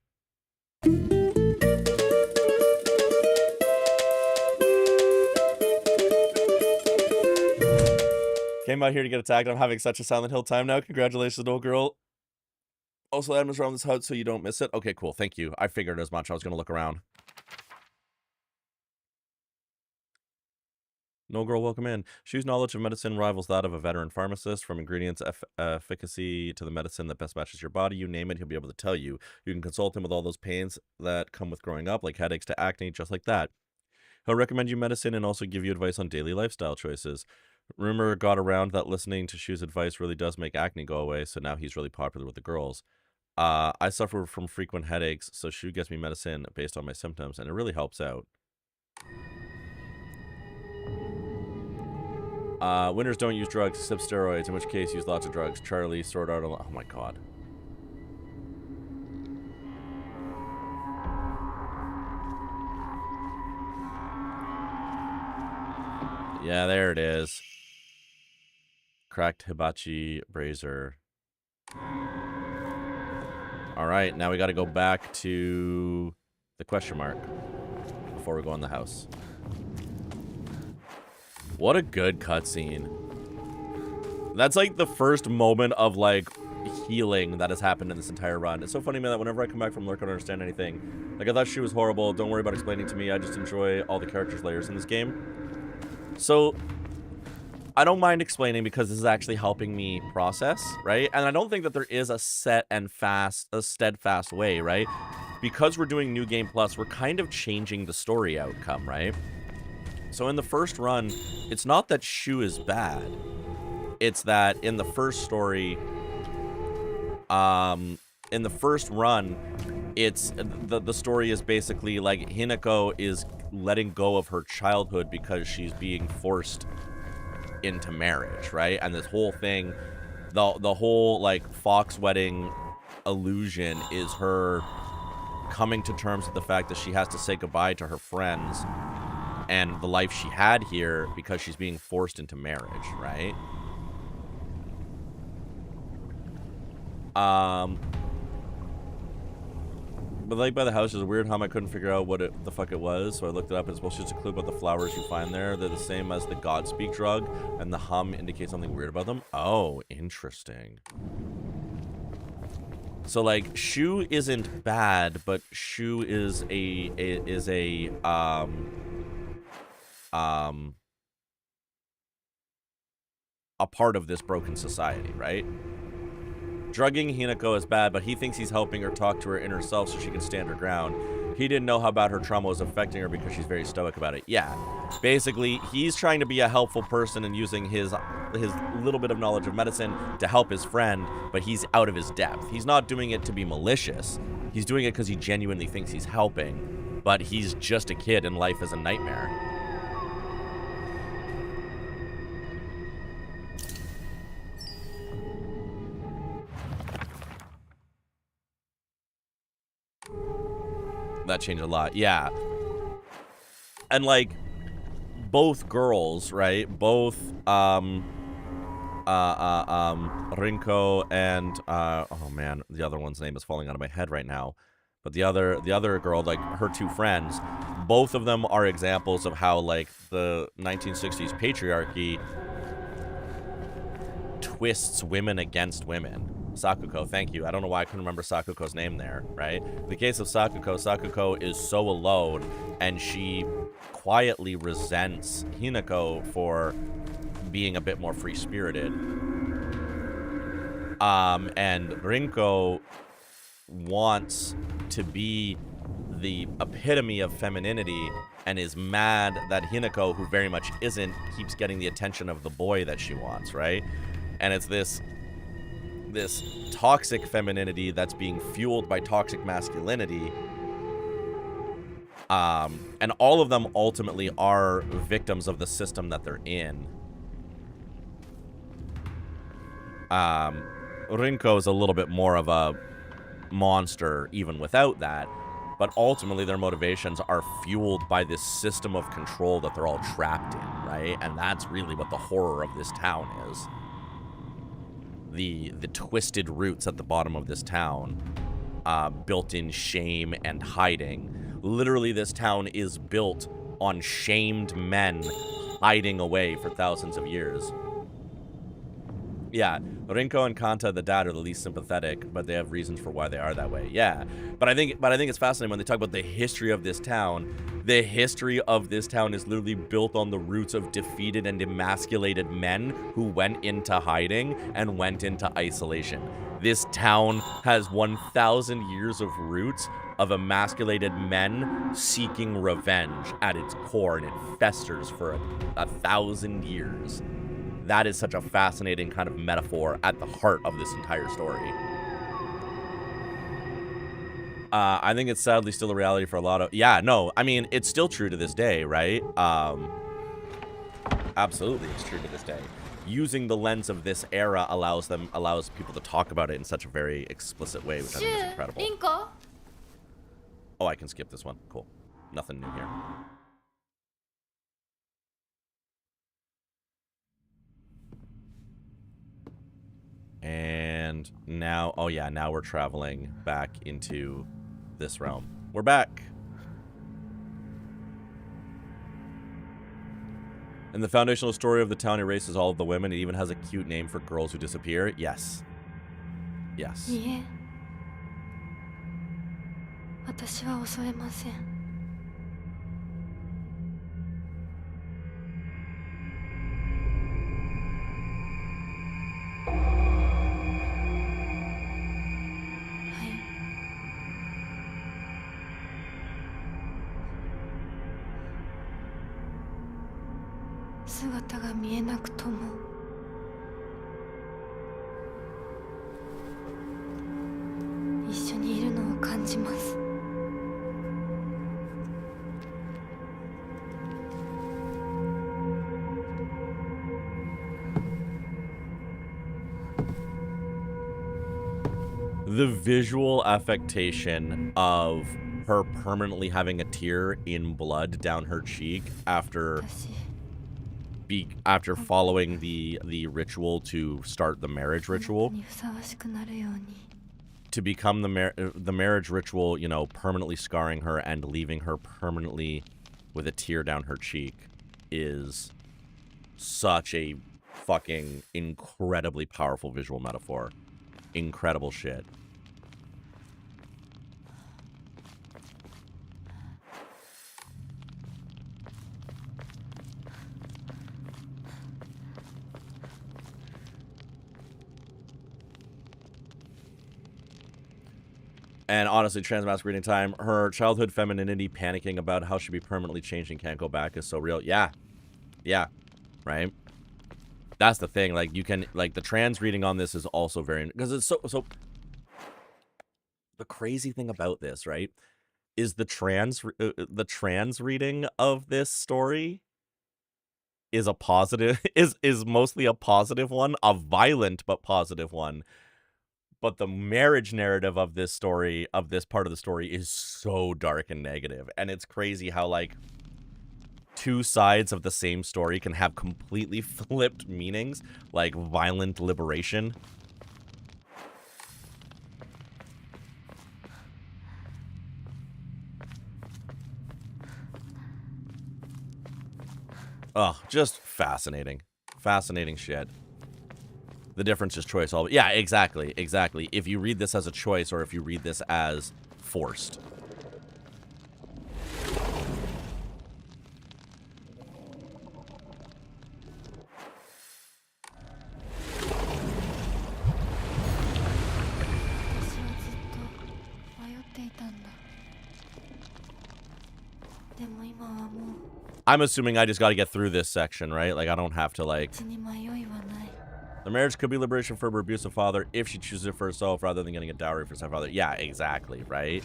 Came out here to get attacked. I'm having such a Silent Hill time now. Congratulations, old girl. Also, items around this hut so you don't miss it. Okay, cool. Thank you. I figured as much. I was going to look around. No girl, welcome in. Shu's knowledge of medicine rivals that of a veteran pharmacist. From ingredients efficacy to the medicine that best matches your body, you name it, he'll be able to tell you. You can consult him with all those pains that come with growing up, like headaches to acne, just like that. He'll recommend you medicine and also give you advice on daily lifestyle choices. Rumor got around that listening to Shu's advice really does make acne go away, so now he's really popular with the girls. I suffer from frequent headaches, so Shu gets me medicine based on my symptoms, and it really helps out. Winners don't use drugs except steroids, in which case use lots of drugs. Charlie, Sword Art Online. Oh my god. Yeah, there it is. Cracked hibachi brazier. Alright, now we gotta go back to the question mark before we go in the house. What a good cutscene. That's like the first moment of like healing that has happened in this entire run. It's so funny, man, that whenever I come back from Lurk, I don't understand anything. Like, I thought she was horrible. Don't worry about explaining to me. I just enjoy all the characters' layers in this game. So, I don't mind explaining because this is actually helping me process, right? And I don't think that there is a steadfast way, right? Because we're doing New Game Plus, we're kind of changing the story outcome, right? So in the first run, it's not that Shu is bad. It's that in the first story, in the first run, it's the story is basically like Hinako is letting go of her childhood because she's being forced into marriage, right? And this whole thing, the whole like Fox wedding illusion is her coming to terms with the fact that she has to say goodbye to her friends and the life she had here because she's being forced into marriage, right? But like by the house is a weird hum. I couldn't figure out what the fuck it was, so I looked it up. It's supposed to just a clue about the flowers you find there. They're the same as the Godspeak drug, and the hum indicates something weird about them. Oh, interesting. So like Shu isn't bad, but Shu is a part of this broken society, right? Drugging Hinako is bad, but he thinks he's helping her talk to her inner self so she can stand her ground. He didn't know how bad her trauma was affecting her because she's very stoic about it. Yeah. Basically, he's trying to be a helpful person and using his little bit of knowledge of medicine to help his friend, but he's out of his depth. He's not doing it to be malicious. He's doing it because he genuinely thinks he's helping, but he's just a kid and life is a nightmare. That changed a lot. Yeah. And like both girls, right? Both Rinko and oh man, the other one's name is falling out of my head right now. But the other girl, like her two friends, both of them are examples of how like the 1960s patriarchy twists women against women. Sakuko, thank you. I don't know why I couldn't remember Sakuko's name there, right? In the case of Sakuko is so alone, and she quietly resents Hinako for being a bit more free-spirited. And Rinko wants to be the epitome of femininity and is mad that Hinako, who very much isn't, keeps getting the attention of the boy that she wants, right? And it's this toxic femininity that's being fueled by toxic masculinity. And all of them ultimately are victims of the system that they're in. Rinko is a little bit more of a monster even without that, but ultimately their motivations are fueled by this system of control that they're all trapped in, right? And that's really what the horror of this town is. The twisted roots at the bottom of this town, built in shame and hiding. Literally, this town is built on shamed men hiding away for thousands of years. Yeah, Rinko and Kanta, the dad, are the least sympathetic, but they have reasons for why they are that way. Yeah, but I think it's fascinating when they talk about the history of this town. The history of this town is literally built on the roots of defeated and emasculated men who went into hiding and went into isolation. This town has 1,000 years of roots of emasculated men seeking revenge at its core, and it festers for 1,000 years. That is such a fascinating kind of metaphor at the heart of this entire story. I think it's sadly still a reality for a lot of... Yeah, no, I mean, it's still true to this day, right? Absolutely, it's true to this day. Using the lens of this era allows people to talk about it in such a very explicit way, which I think is incredible. Rinko? Oh, I can skip this one. Cool. Nothing new here. And now, oh yeah, now we're traveling back into this realm. We're back. And the foundational story of the town erases all of the women. It even has a cute name for girls who disappear. Yes. Yes. いえ、私は恐れません。はい。姿が見えなくとも一緒にいるのを感じます。The visual affectation of her permanently having a tear in blood down her cheek after 私 after following the ritual to start the marriage あなた ritual にふさわしくなるように to become the marriage ritual, you know, permanently scarring her and leaving her permanently with a tear down her cheek is such a fucking incredibly powerful visual metaphor. Incredible shit. And honestly, transmasquerating time, her childhood femininity panicking about how she'd be permanently changed and can't go back is so real. Yeah. Yeah. Right? That's the thing. Like, you can, like, the trans reading on this is also very, because it's so, the crazy thing about this, right, is the trans reading of this story is a positive, is mostly a positive one, a violent but positive one. But the marriage narrative of this story, of this part of the story, is so dark and negative. And it's crazy how, like, two sides of the same story can have completely flipped meanings, like violent liberation. Oh, just fascinating. Fascinating shit. The difference is choice. Yeah, exactly. Exactly. If you read this as a choice or if you read this as forced. I'm assuming I just got to get through this section, right? Like, I don't have to, like... The marriage could be liberation for her abusive father if she chooses it for herself rather than getting a dowry for her stepfather. Yeah, exactly, right?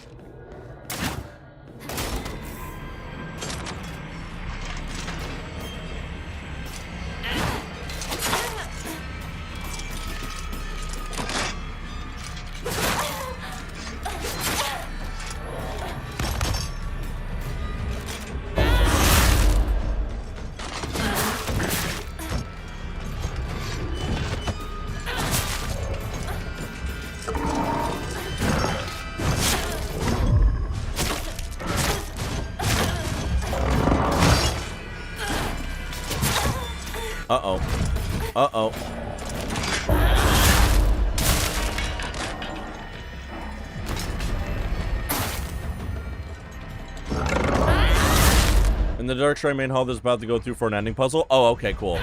Uh-oh. Uh-oh. In the Dark Shrine main hall, there's about to go through for an ending puzzle. Oh, okay, cool.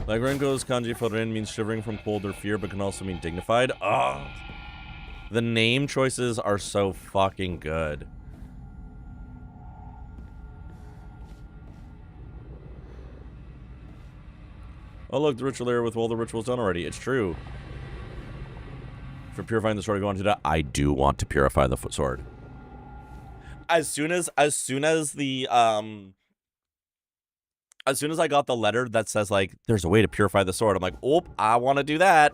Like Rengo's kanji for Ren means shivering from cold or fear, but can also mean dignified. Oh. The name choices are so fucking good. Oh, look, the ritual area with all the rituals done already. It's true. For purifying the sword, you want to do that? I do want to purify the sword. As soon as I got the letter that says, like, there's a way to purify the sword, I'm like, oh, I want to do that.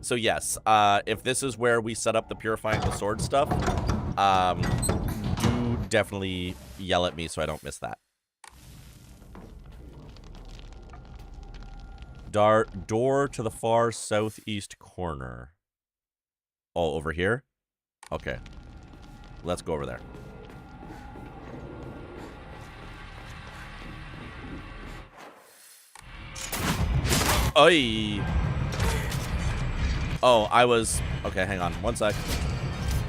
So yes, if this is where we set up the purifying the sword stuff, do definitely yell at me so I don't miss that. Door to the far southeast corner. Oh, over here? Okay. Let's go over there. Oi! Oh, I was... Okay, hang on. One sec.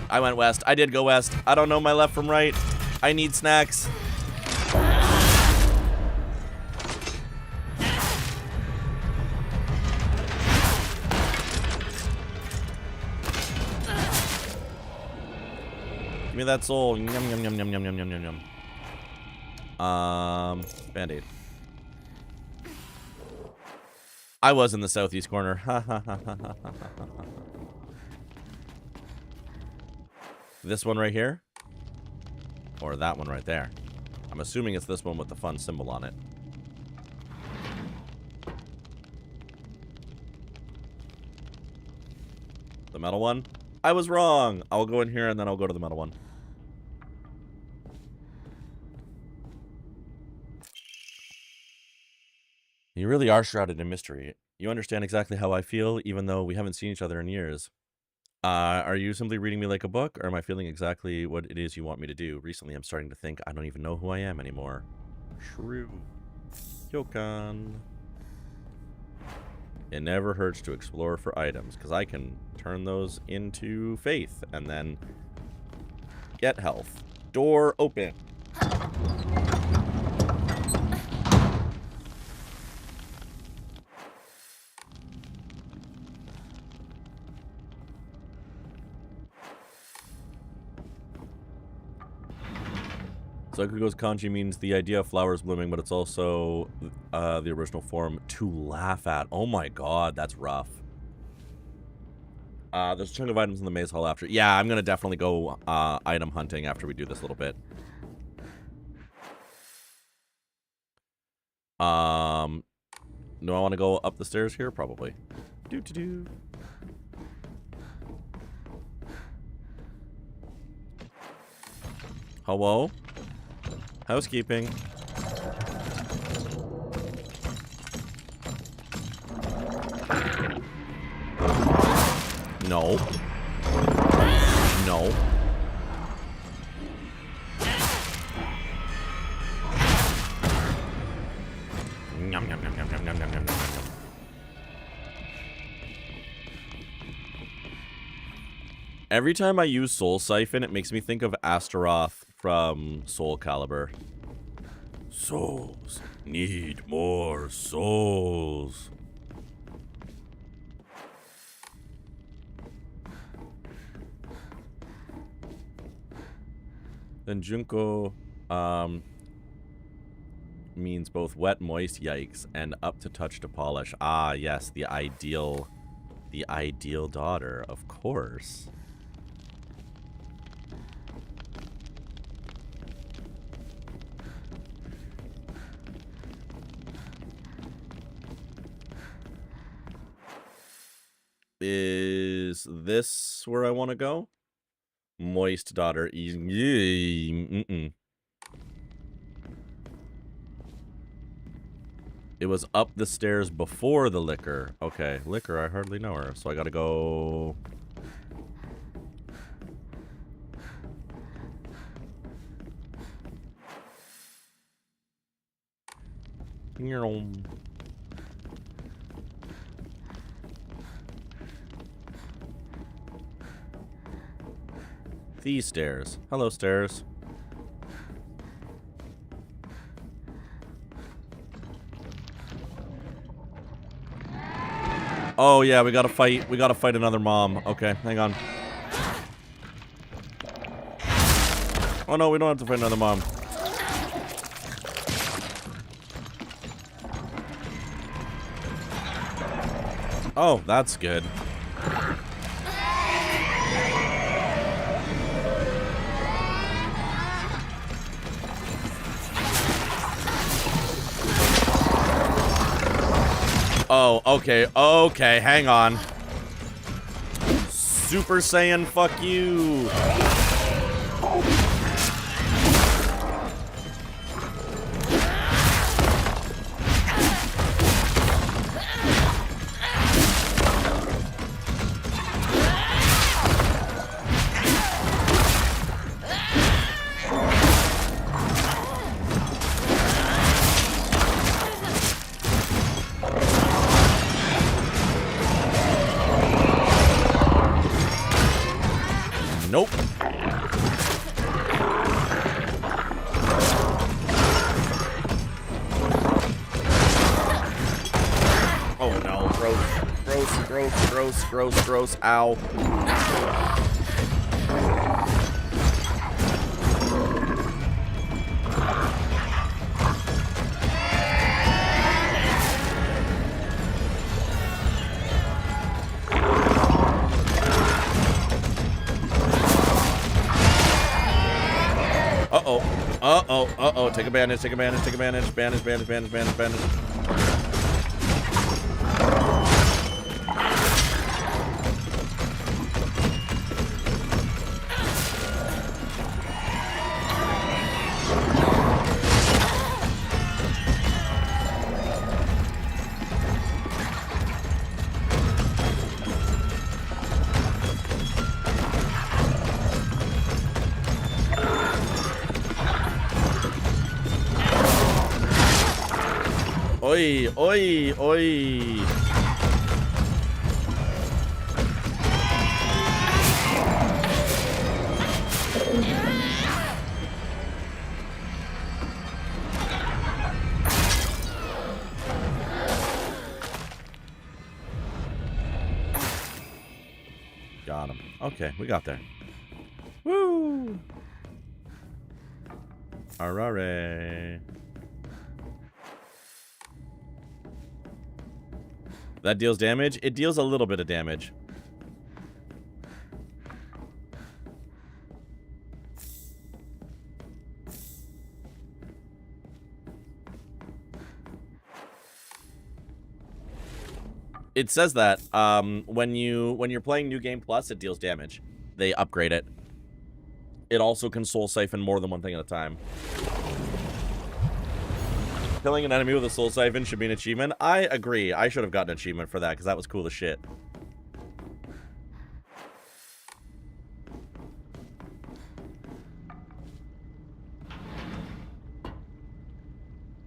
I went west. I did go west. I don't know my left from right. I need snacks. Give me that soul. Yum, yum, yum, yum, yum, yum, yum, yum, yum. Band-Aid. I was in the southeast corner. Ha ha ha ha ha ha ha. This one right here? Or that one right there? I'm assuming it's this one with the fun symbol on it. The metal one? I was wrong! I'll go in here and then I'll go to the metal one. You really are shrouded in mystery. You understand exactly how I feel, even though we haven't seen each other in years. Are you simply reading me like a book, or am I feeling exactly what it is you want me to do? Recently, I'm starting to think I don't even know who I am anymore. Shrew. Kyokan. It never hurts to explore for items, because I can turn those into faith, and then get health. Door open. Sakugo's kanji means the idea of flowers blooming, but it's also the original form to laugh at. Oh my god, that's rough. There's a chunk of items in the maze hall after. Yeah, I'm gonna definitely go item hunting after we do this little bit. Do I want to go up the stairs here? Probably. Do. Hello? Housekeeping. No. No. Yum, yum, yum, yum, yum, yum, yum, yum, yum. Every time I use Soul Siphon, it makes me think of Astaroth from Soul Calibur. Souls need more souls. Then Junko means both wet, moist, yikes, and up to touch to polish. Ah, yes, the ideal daughter, of course. Is this where I want to go? Moist daughter. Mm-mm. It was up the stairs before the liquor. Okay, liquor, I hardly know her. So I gotta go... These stairs. Hello, stairs. Oh yeah, we gotta fight. We gotta fight another mom. Okay, hang on. Oh no, we don't have to fight another mom. Oh, that's good. Oh, okay, okay, hang on. Super Saiyan, fuck you. Gross. Ow. Uh-oh. Take a bandage. Bandage. Oi. Got him. Okay, we got there. Woo! Arare. That deals damage? It deals a little bit of damage. It says that when you're playing New Game Plus, it deals damage. They upgrade it. It also can soul siphon more than one thing at a time. Killing an enemy with a soul siphon should be an achievement. I agree. I should have gotten an achievement for that because that was cool as shit.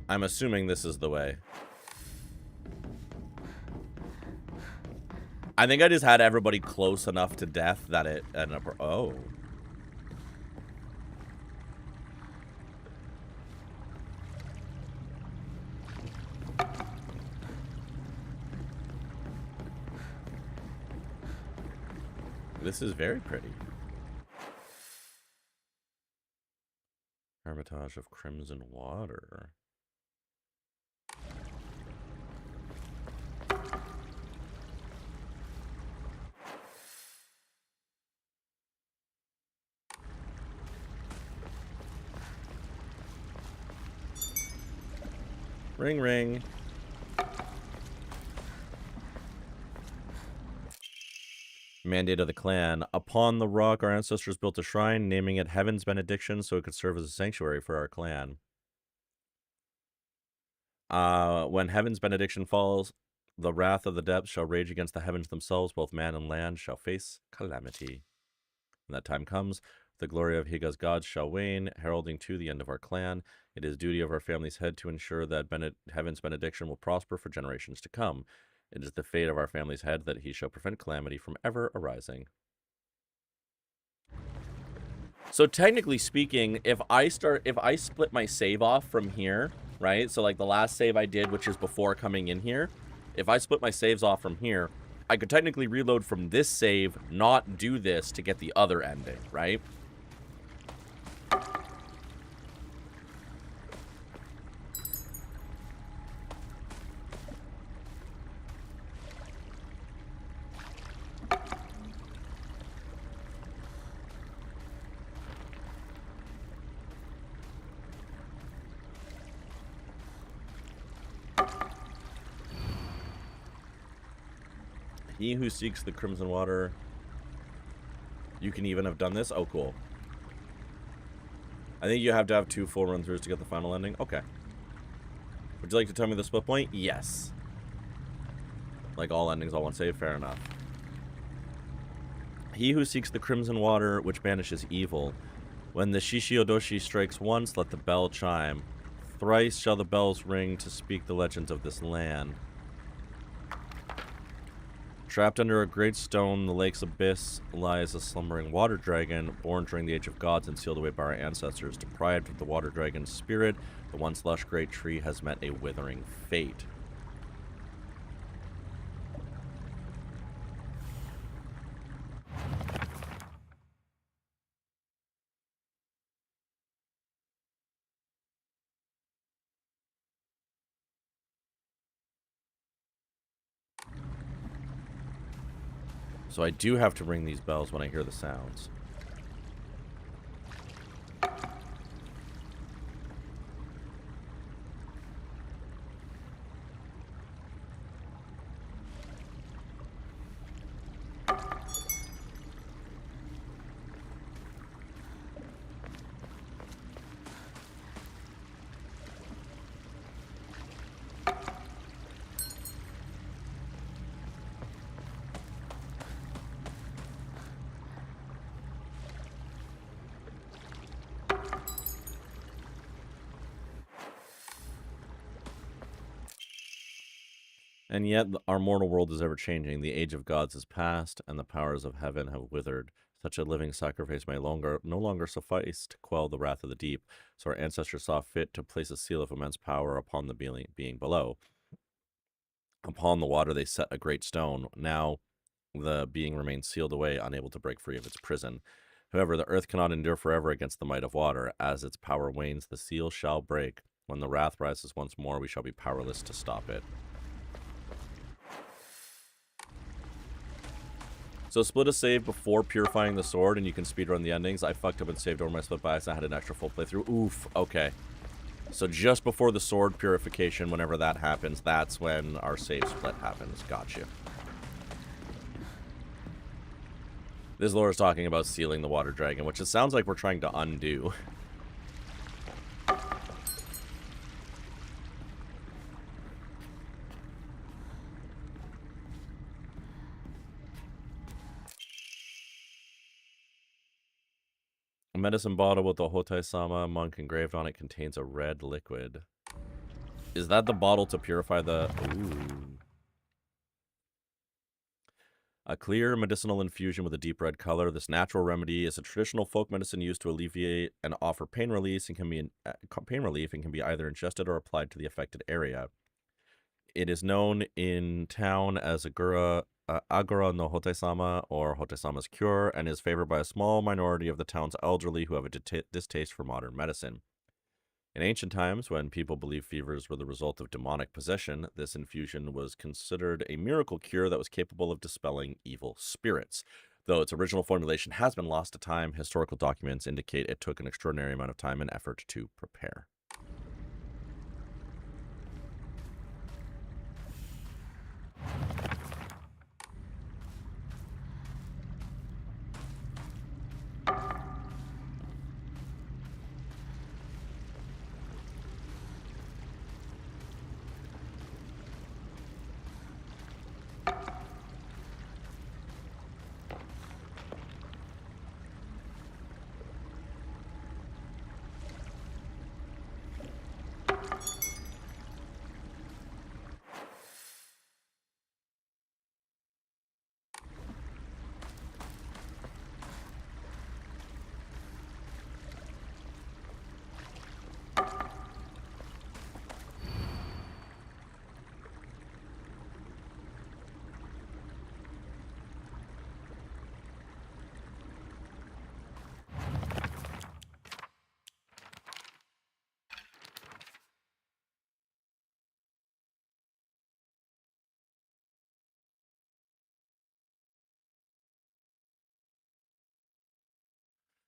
I'm assuming this is the way. I think I just had everybody close enough to death that it ended up... Oh. This is very pretty. Hermitage of Crimson Water. Ring, ring. Mandate of the clan. Upon the rock, our ancestors built a shrine, naming it Heaven's Benediction so it could serve as a sanctuary for our clan. When Heaven's Benediction falls, the wrath of the depths shall rage against the heavens themselves. Both man and land shall face calamity. When that time comes, the glory of Higa's gods shall wane, heralding to the end of our clan. It is duty of our family's head to ensure that Heaven's Benediction will prosper for generations to come. It is the fate of our family's head that he shall prevent calamity from ever arising. So technically speaking, if I split my save off from here, right? So like the last save I did, which is before coming in here, if I split my saves off from here, I could technically reload from this save, not do this to get the other ending, right? He who seeks the Crimson Water. You can even have done this? Oh, cool. I think you have to have 2 full run-throughs to get the final ending. Okay. Would you like to tell me the split point? Yes. Like all endings, all one save. Fair enough. He who seeks the Crimson Water, which banishes evil. When the Shishiodoshi strikes once, let the bell chime. Thrice shall the bells ring to speak the legends of this land. Trapped under a great stone, the lake's abyss, lies a slumbering water dragon, born during the Age of Gods and sealed away by our ancestors. Deprived of the water dragon's spirit, the once lush great tree has met a withering fate. So I do have to ring these bells when I hear the sounds. And yet our mortal world is ever changing. The age of gods is past, and the powers of heaven have withered. Such a living sacrifice may no longer suffice to quell the wrath of the deep. So our ancestors saw fit to place a seal of immense power upon the being below. Upon the water they set a great stone. Now the being remains sealed away, unable to break free of its prison. However, the earth cannot endure forever against the might of water. As its power wanes, the seal shall break. When the wrath rises once more, we shall be powerless to stop it. So split a save before purifying the sword, and you can speedrun the endings. I fucked up and saved over my split bias. I had an extra full playthrough. Oof. Okay. So just before the sword purification, whenever that happens, that's when our save split happens. Gotcha. This lore is talking about sealing the water dragon, which it sounds like we're trying to undo. A medicine bottle with the Hotai-sama monk engraved on it contains a red liquid. Is that the bottle to purify the... Ooh. A clear medicinal infusion with a deep red color. This natural remedy is a traditional folk medicine used to alleviate and offer pain relief and can be either ingested or applied to the affected area. It is known in town as Agura no Hotai-sama, or Hotai-sama's cure, and is favored by a small minority of the town's elderly who have a distaste for modern medicine. In ancient times, when people believed fevers were the result of demonic possession, this infusion was considered a miracle cure that was capable of dispelling evil spirits. Though its original formulation has been lost to time, historical documents indicate it took an extraordinary amount of time and effort to prepare.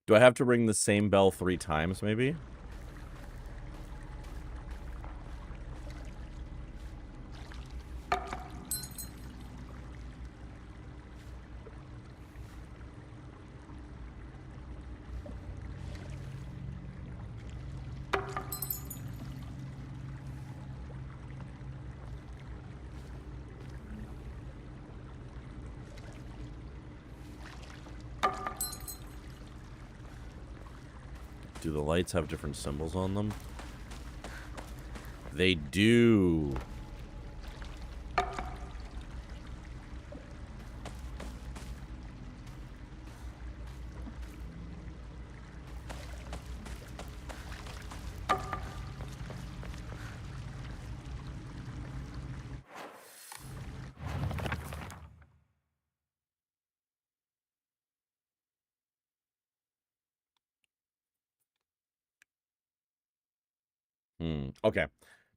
Do I have to ring the same bell 3 times, maybe? Do the lights have different symbols on them? They do. Okay.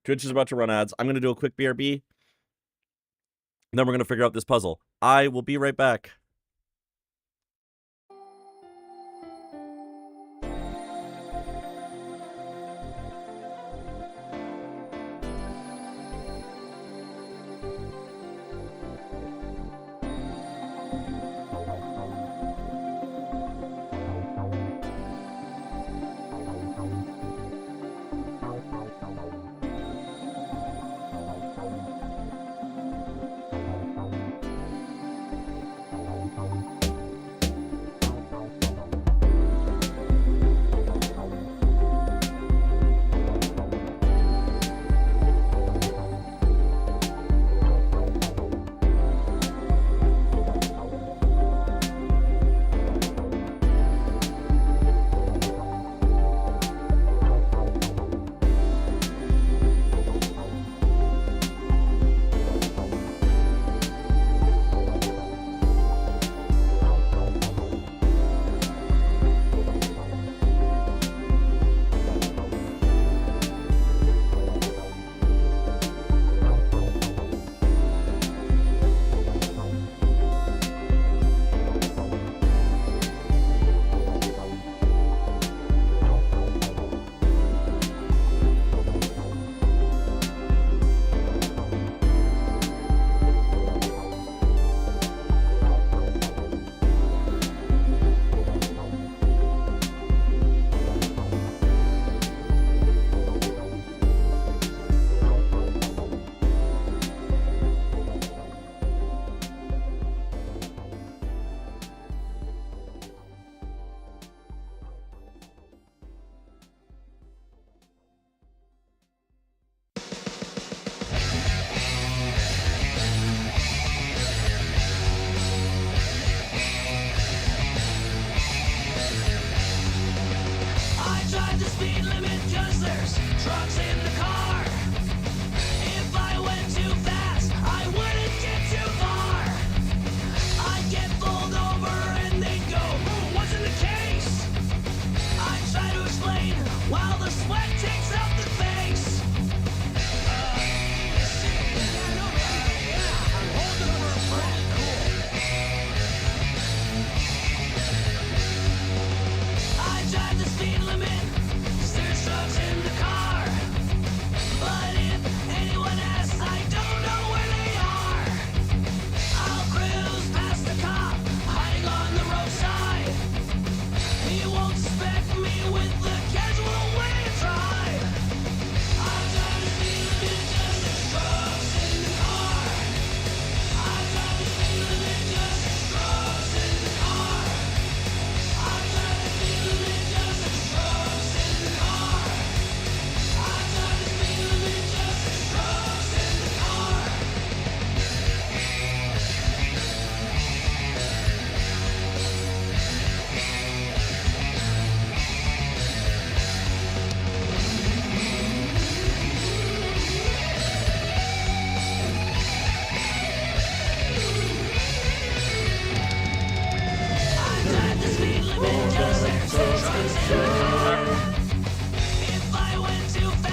Twitch is about to run ads. I'm going to do a quick BRB. And then we're going to figure out this puzzle. I will be right back.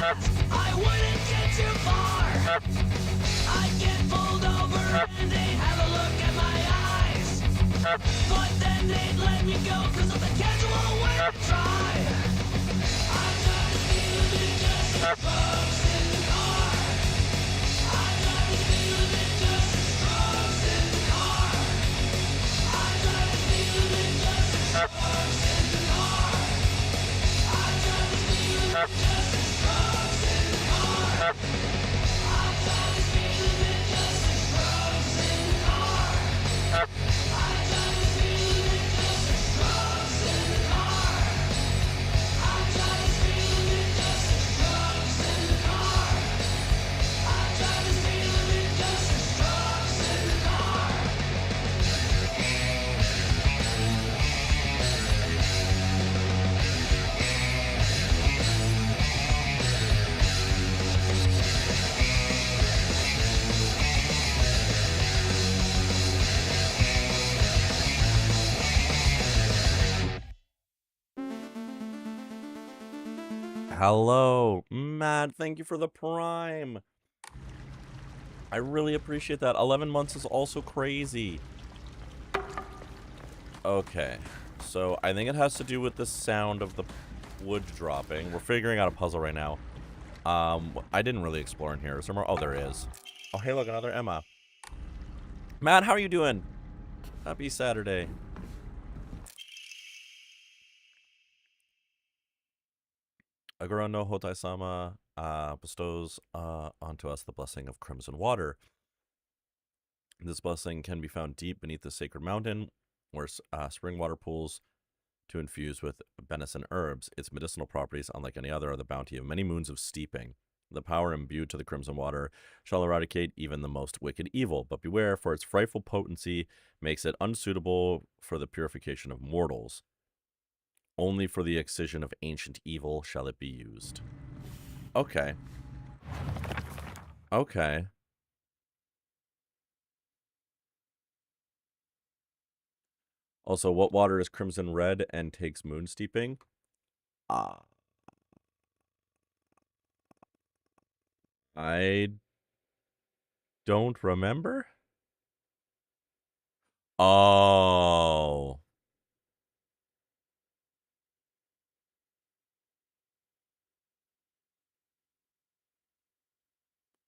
I wouldn't get too far. I'd get pulled over and they'd have a look at my eyes. But then they'd let me go because of the casual way to try. I'm not feeling just drugs in the car. I'm not feeling just drugs in the car. I'm not feeling just drugs in the car. I'm not feeling just drugs in the car. I'm not feeling just drugs in the car. I'm not feeling just drugs in the car. I'm not feeling just drugs in the car. I'm not feeling just drugs in the car. Hello, Matt. Thank you for the prime. I really appreciate that. 11 months is also crazy. Okay, so I think it has to do with the sound of the wood dropping. We're figuring out a puzzle right now. I didn't really explore in here. Is there more? Oh, there is. Oh, hey, look, another Emma. Matt, how are you doing? Happy Saturday. Aguro no Hotai-sama bestows onto us the blessing of crimson water. This blessing can be found deep beneath the sacred mountain, where spring water pools to infuse with benison herbs. Its medicinal properties, unlike any other, are the bounty of many moons of steeping. The power imbued to the crimson water shall eradicate even the most wicked evil, but beware, for its frightful potency makes it unsuitable for the purification of mortals. Only for the excision of ancient evil shall it be used. Okay. Okay. Also, what water is crimson red and takes moon steeping? I don't remember. Oh.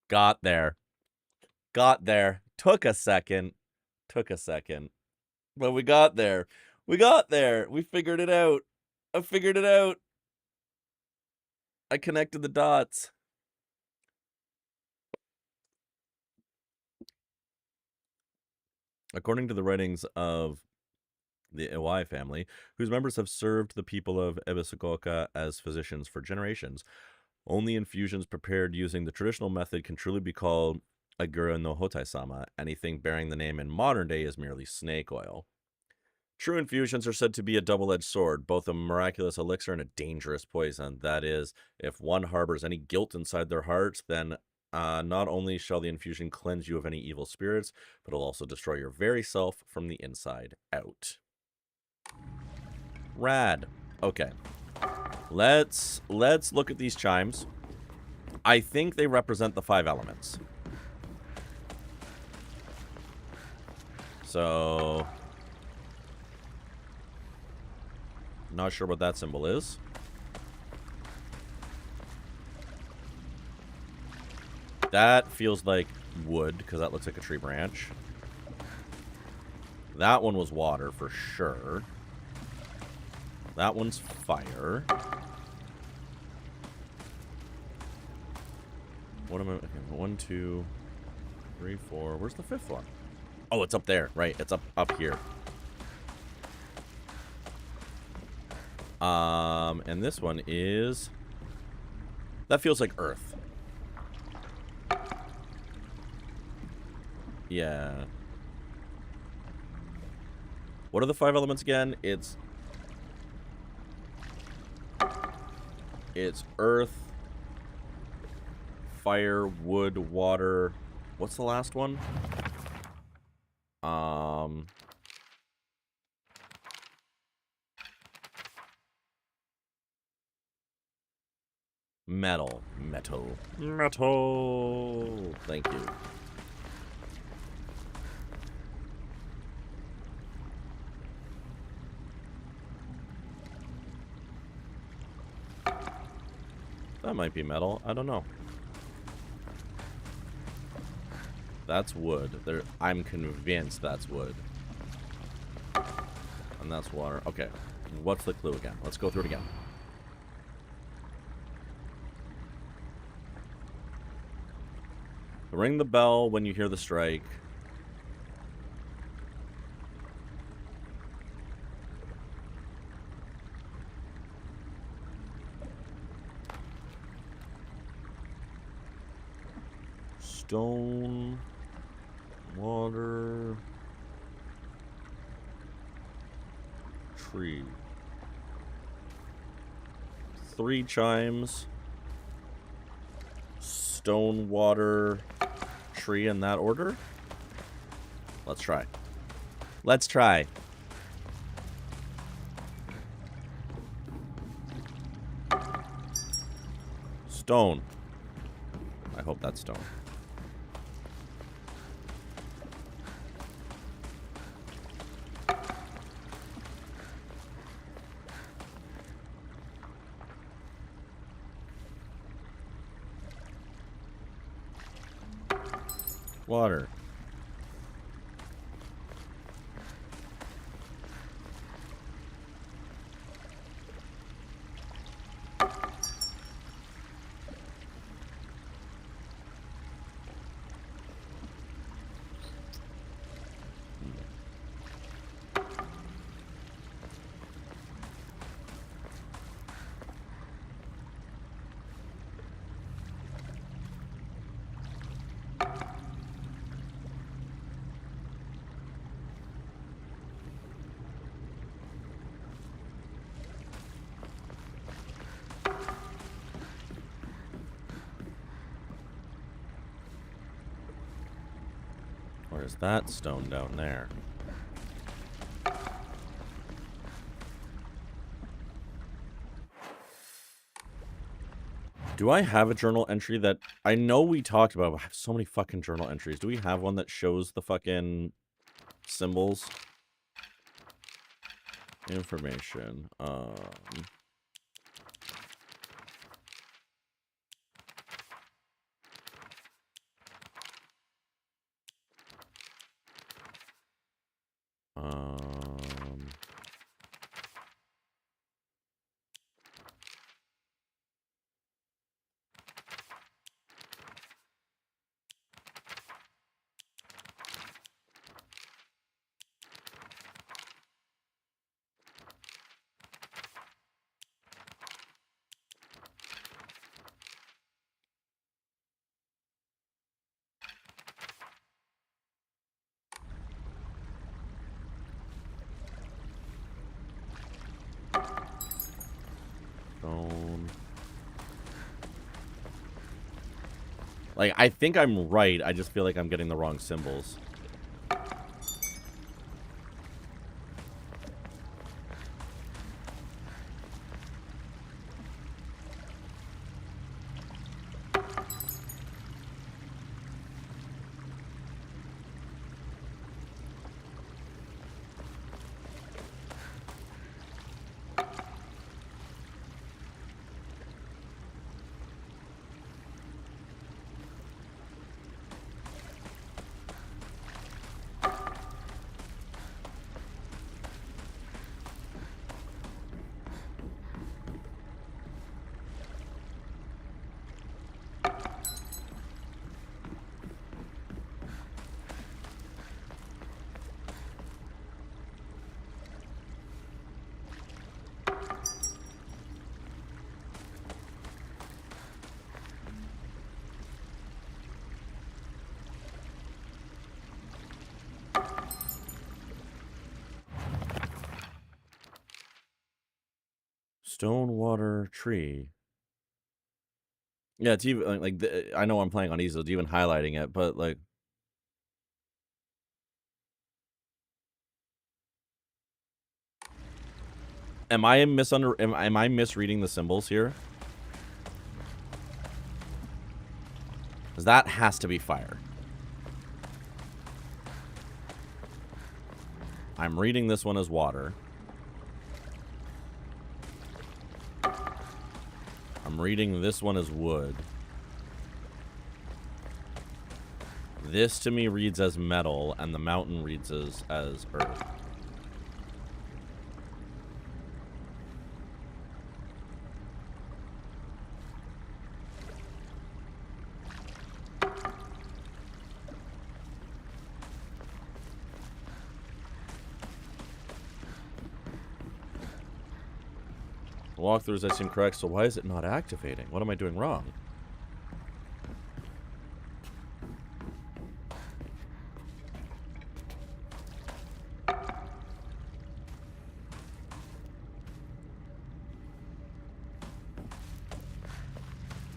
Got there. Got there. Took a second. But we got there. We got there. We figured it out. I figured it out. I connected the dots. According to the writings of the Iwai family, whose members have served the people of Ebisugoka as physicians for generations, only infusions prepared using the traditional method can truly be called Aguro no Hotai-sama. Anything bearing the name in modern day is merely snake oil. True infusions are said to be a double-edged sword, both a miraculous elixir and a dangerous poison. That is, if one harbors any guilt inside their hearts, then not only shall the infusion cleanse you of any evil spirits, but it'll also destroy your very self from the inside out. Rad. Okay. Let's look at these chimes. I think they represent the 5 elements. So, not sure what that symbol is. That feels like wood, because that looks like a tree branch. That one was water, for sure. That one's fire. What am I... Okay, 1, 2, 3, 4... Where's the 5th one? Oh, it's up there. Right, it's up here. And this one is... That feels like earth. Yeah. What are the 5 elements again? It's earth, fire, wood, water. What's the last one? Metal. Metal. Metal. Thank you. That might be metal. I don't know. That's wood. I'm convinced that's wood. And that's water. Okay. What's the clue again? Let's go through it again. Ring the bell when you hear the strike. Stone, water, tree. 3 chimes. Stone, water, tree in that order. Let's try. Let's try. Stone. I hope that's stone. Water. Or is that stone down there? Do I have a journal entry that... I know we talked about, but I have so many fucking journal entries. Do we have one that shows the fucking symbols? Information. Like, I think I'm right. I just feel like I'm getting the wrong symbols. Stone, water, tree. Yeah, it's even like I know I'm playing on easel, it's even highlighting it, but like, am I misreading the symbols here? 'Cause that has to be fire. I'm reading this one as water. I'm reading this one as wood. This to me reads as metal, and the mountain reads as earth. Walkthroughs that seem correct, so why is it not activating? What am I doing wrong?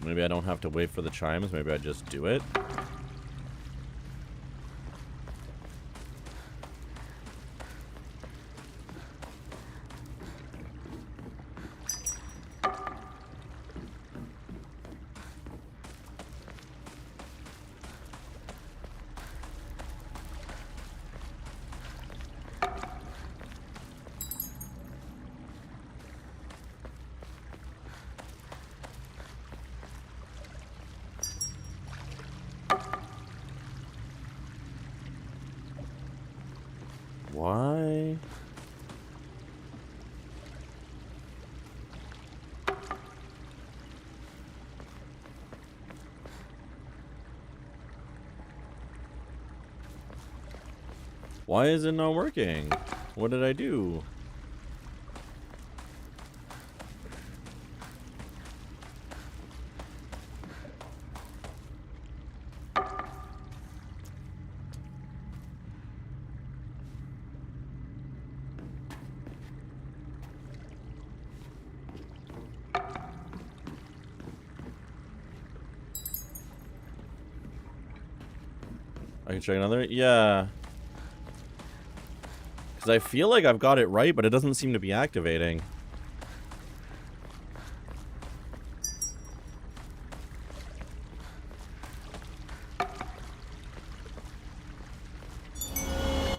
Maybe I don't have to wait for the chimes, maybe I just do it. Why? Why is it not working? What did I do? I can check another? Yeah. Because I feel like I've got it right, but it doesn't seem to be activating.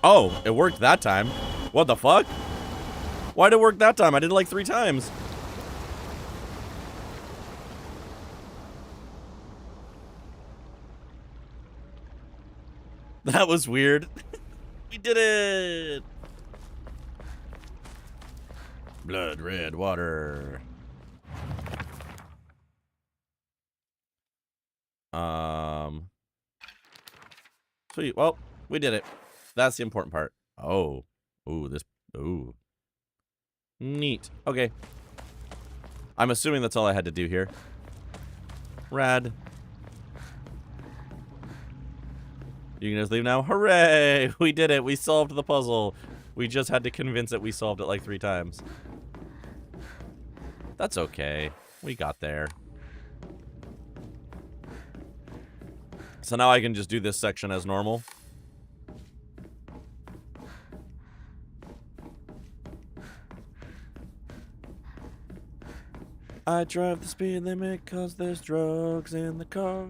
Oh, it worked that time. What the fuck? Why did it work that time? I did it like 3 times. That was weird. We did it! Blood red water. Sweet. Well, we did it. That's the important part. Oh. Ooh, this. Ooh. Neat. Okay. I'm assuming that's all I had to do here. Rad. You can just leave now? Hooray! We did it. We solved the puzzle. We just had to convince it we solved it like 3 times. That's okay. We got there. So now I can just do this section as normal. I drive the speed limit 'cause there's drugs in the car.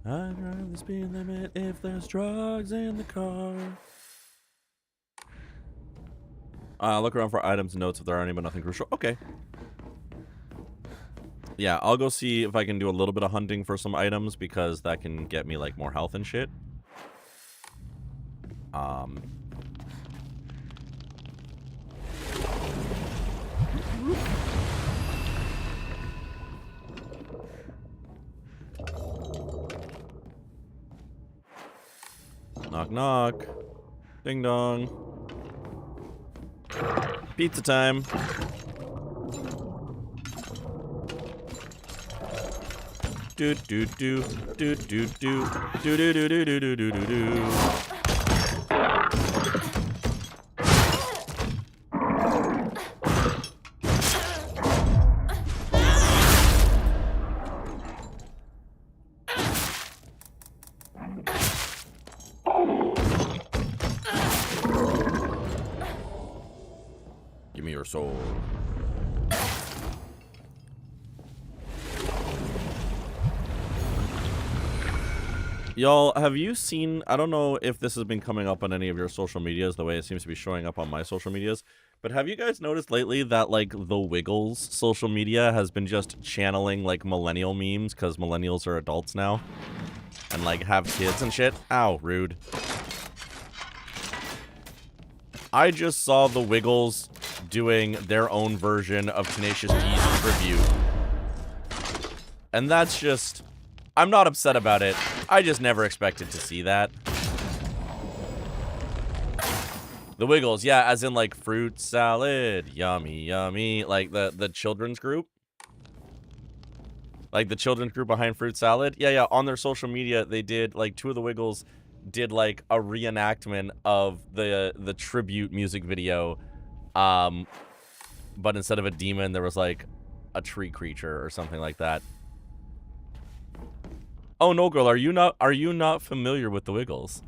I drive the speed limit if there's drugs in the car. Look around for items and notes if there are any, but nothing crucial. Okay. Yeah, I'll go see if I can do a little bit of hunting for some items, because that can get me, like, more health and shit. Knock, knock. Ding dong. Pizza time. Do do do do do do do do do do do do do do. your soul. Y'all, have you seen, I don't know if this has been coming up on any of your social medias the way it seems to be showing up on my social medias, but have you guys noticed lately that, like, the Wiggles social media has been just channeling, like, millennial memes because millennials are adults now and, like, have kids and shit? Ow, rude. I just saw the Wiggles doing their own version of Tenacious D's tribute. And that's just... I'm not upset about it. I just never expected to see that. The Wiggles, yeah, as in, like, fruit salad, yummy, yummy. Like, the children's group. Like, the children's group behind Fruit Salad. Yeah, on their social media, they did, like, two of the Wiggles did, like, a reenactment of the tribute music video. But instead of a demon, there was, like, a tree creature or something like that. Oh no, girl, are you not familiar with the Wiggles?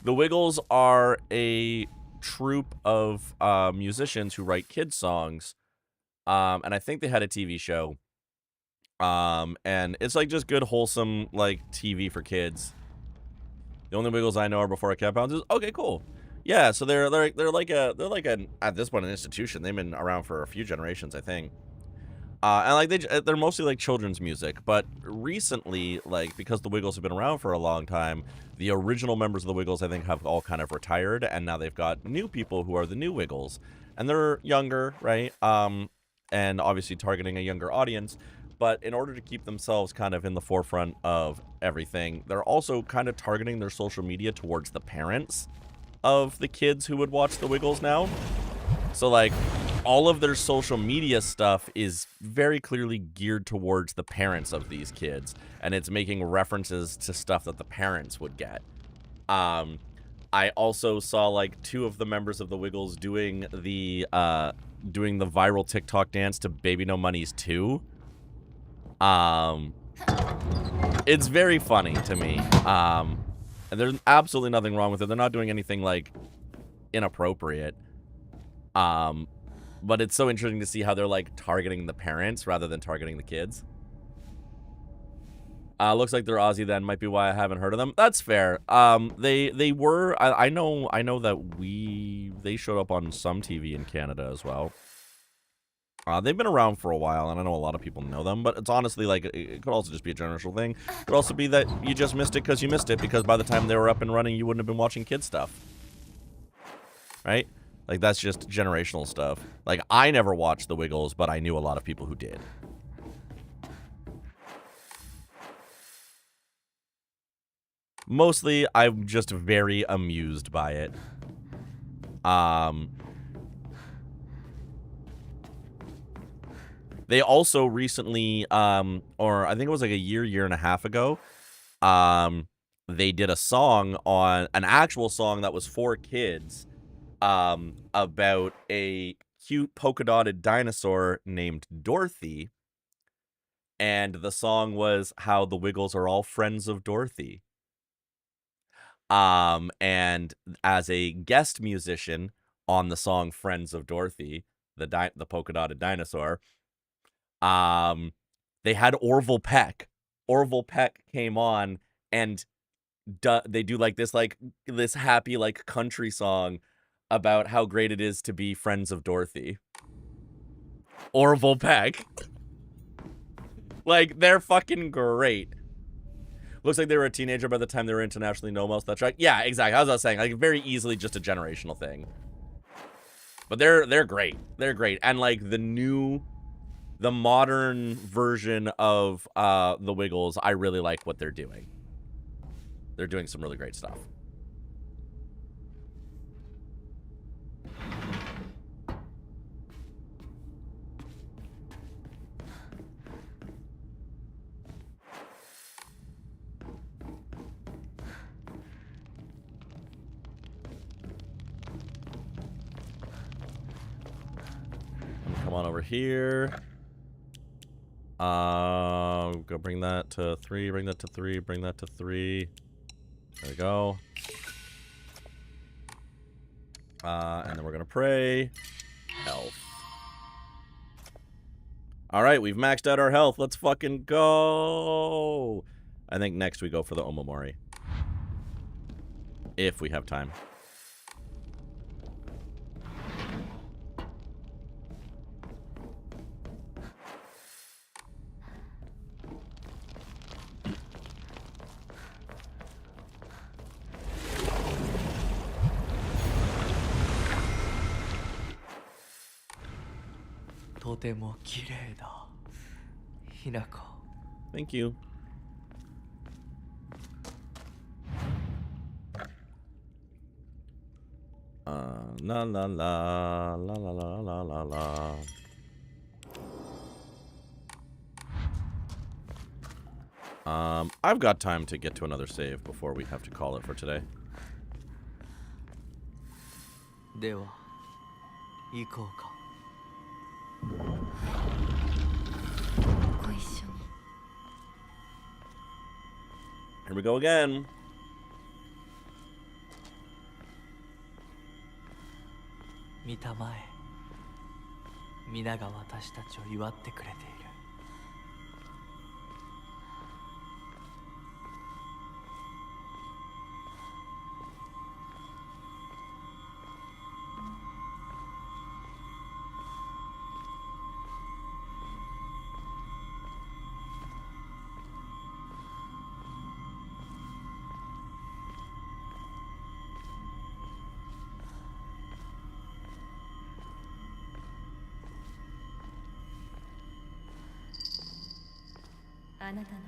The Wiggles are a troupe of musicians who write kids songs. And I think they had a TV show. And it's like just good wholesome like TV for kids. The only Wiggles I know are Before a Cat Pounces. Okay, cool. Yeah, so they're like an at this point an institution. They've been around for a few generations, I think. And like they're mostly like children's music, but recently, like because the Wiggles have been around for a long time, the original members of the Wiggles I think have all kind of retired, and now they've got new people who are the new Wiggles, and they're younger, right? And obviously targeting a younger audience, but in order to keep themselves kind of in the forefront of everything, they're also kind of targeting their social media towards the parents of the kids who would watch the Wiggles now. So like all of their social media stuff is very clearly geared towards the parents of these kids, and it's making references to stuff that the parents would get. I also saw like two of the members of the Wiggles doing the viral TikTok dance to Baby No Money's 2. It's very funny to me. And there's absolutely nothing wrong with it. They're not doing anything like inappropriate. But it's so interesting to see how they're like targeting the parents rather than targeting the kids. Looks like they're Aussie then, might be why I haven't heard of them. That's fair. They were, I know that they showed up on some TV in Canada as well. They've been around for a while, and I know a lot of people know them, but it's honestly like, it could also just be a generational thing. It could also be that you just missed it because you missed it, because by the time they were up and running, you wouldn't have been watching kid stuff. Right? Like, that's just generational stuff. Like, I never watched the Wiggles, but I knew a lot of people who did. Mostly, I'm just very amused by it. They also recently, or I think it was like a year and a half ago, they did a song on, an actual song that was for kids, about a cute polka dotted dinosaur named Dorothy. And the song was how the Wiggles are all friends of Dorothy. And as a guest musician on the song Friends of Dorothy, the polka dotted dinosaur, they had Orville Peck. Orville Peck came on and they do like this happy like country song about how great it is to be friends of Dorothy. Orville Peck. Like, they're fucking great. Looks like they were a teenager by the time they were internationally known. Most that track. Yeah, exactly. As I was saying, like very easily just a generational thing. But they're great. They're great. And like the modern version of the Wiggles, I really like what they're doing. They're doing some really great stuff. Come on over here. Go bring that to 3, bring that to 3, bring that to 3. There we go. And then we're gonna pray. Health. Alright, we've maxed out our health. Let's fucking go. I think next we go for the Omamori. If we have time. Thank you. La la la la la la la la la. I've got time to get to another save before we have to call it for today. では行こうか。ご一緒に。 Here we go again. 見たまえ、皆が私たちを祝ってくれている。あなたの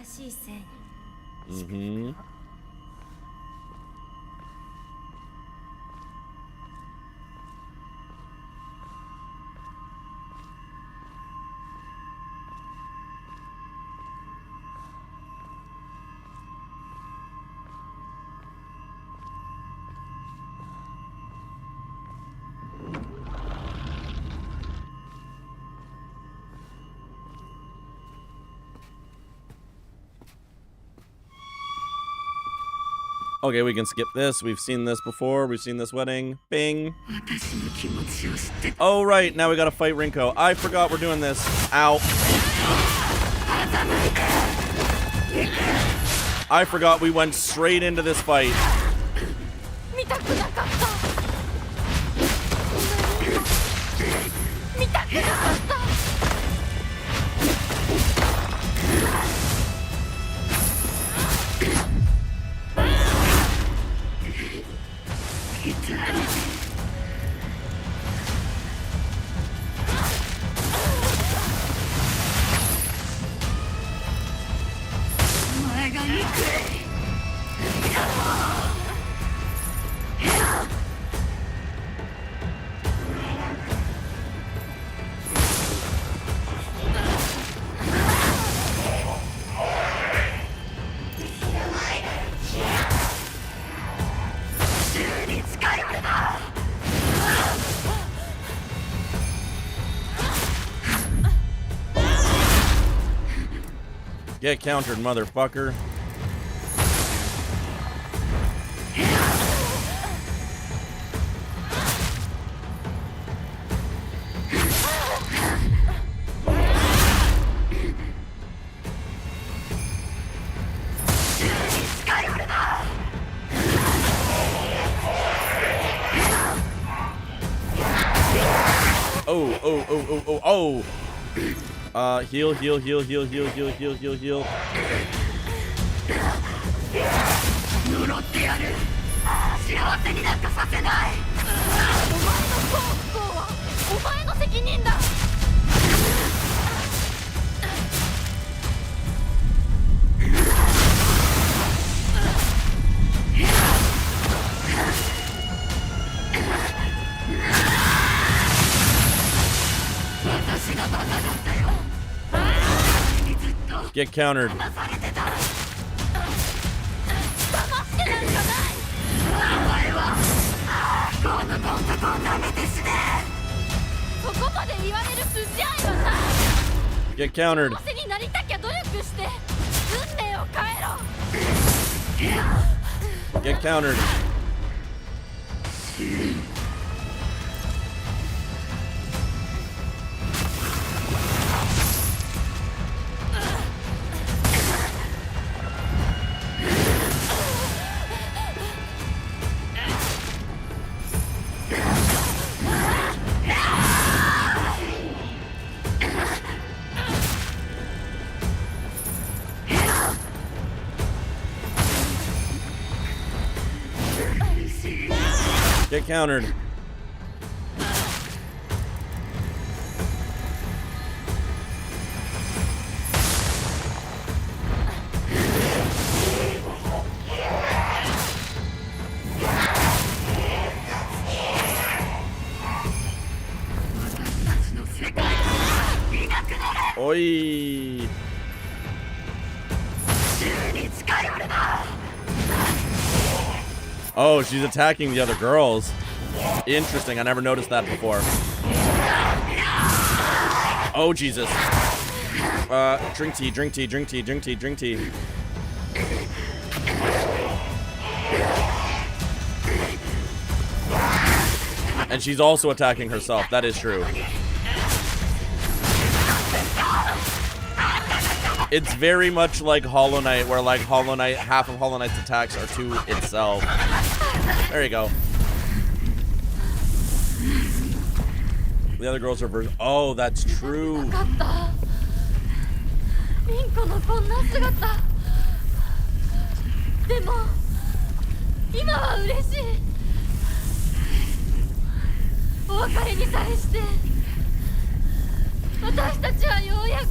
新しい生に。 Mm-hmm. Okay, we can skip this. We've seen this before. We've seen this wedding. Bing. Oh, right. Now we gotta fight Rinko. I forgot we're doing this. Ow. I forgot we went straight into this fight. 見たくなかった。見たくなかった。 Get countered, motherfucker. Oh. Heal. 呪ってやる。幸せになんかさせない。お前の不幸はお前の責任だ。 Get countered. そこまで言われる筋合いはない。 Get countered. 幸せになりたきゃ努力して運命を変えろ。 Get countered. Get countered. Oi. Oh, she's attacking the other girls. Interesting. I never noticed that before. Oh, Jesus. Drink tea, drink tea, drink tea, drink tea, drink tea. And she's also attacking herself. That is true. It's very much like Hollow Knight, where like Hollow Knight, half of Hollow Knight's attacks are to itself. There you go. The other girls are oh, that's true. なかったリンコのこんな姿でも今は嬉しいお別れに際して私たちはようやく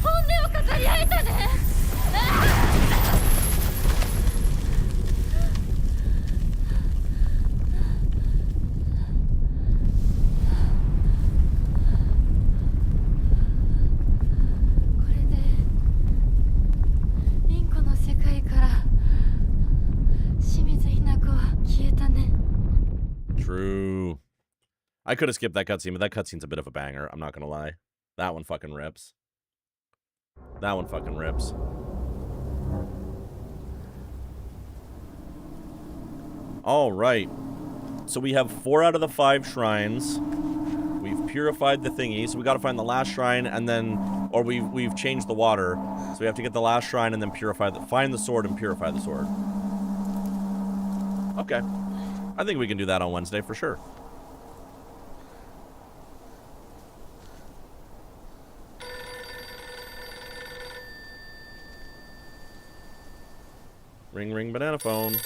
本音を語り合えたねこれでリンコの世界から清水ひな子は消えたね True. I could have skipped that cutscene, but that cutscene's a bit of a banger. I'm not gonna lie. That one fucking rips. That one fucking rips. All right. So we have 4 out of the 5 shrines. We've purified the thingy, so we got to find the last shrine and then, or we've changed the water, so we have to get the last shrine and then find the sword and purify the sword. Okay. I think we can do that on Wednesday for sure. Ring, ring, banana phone.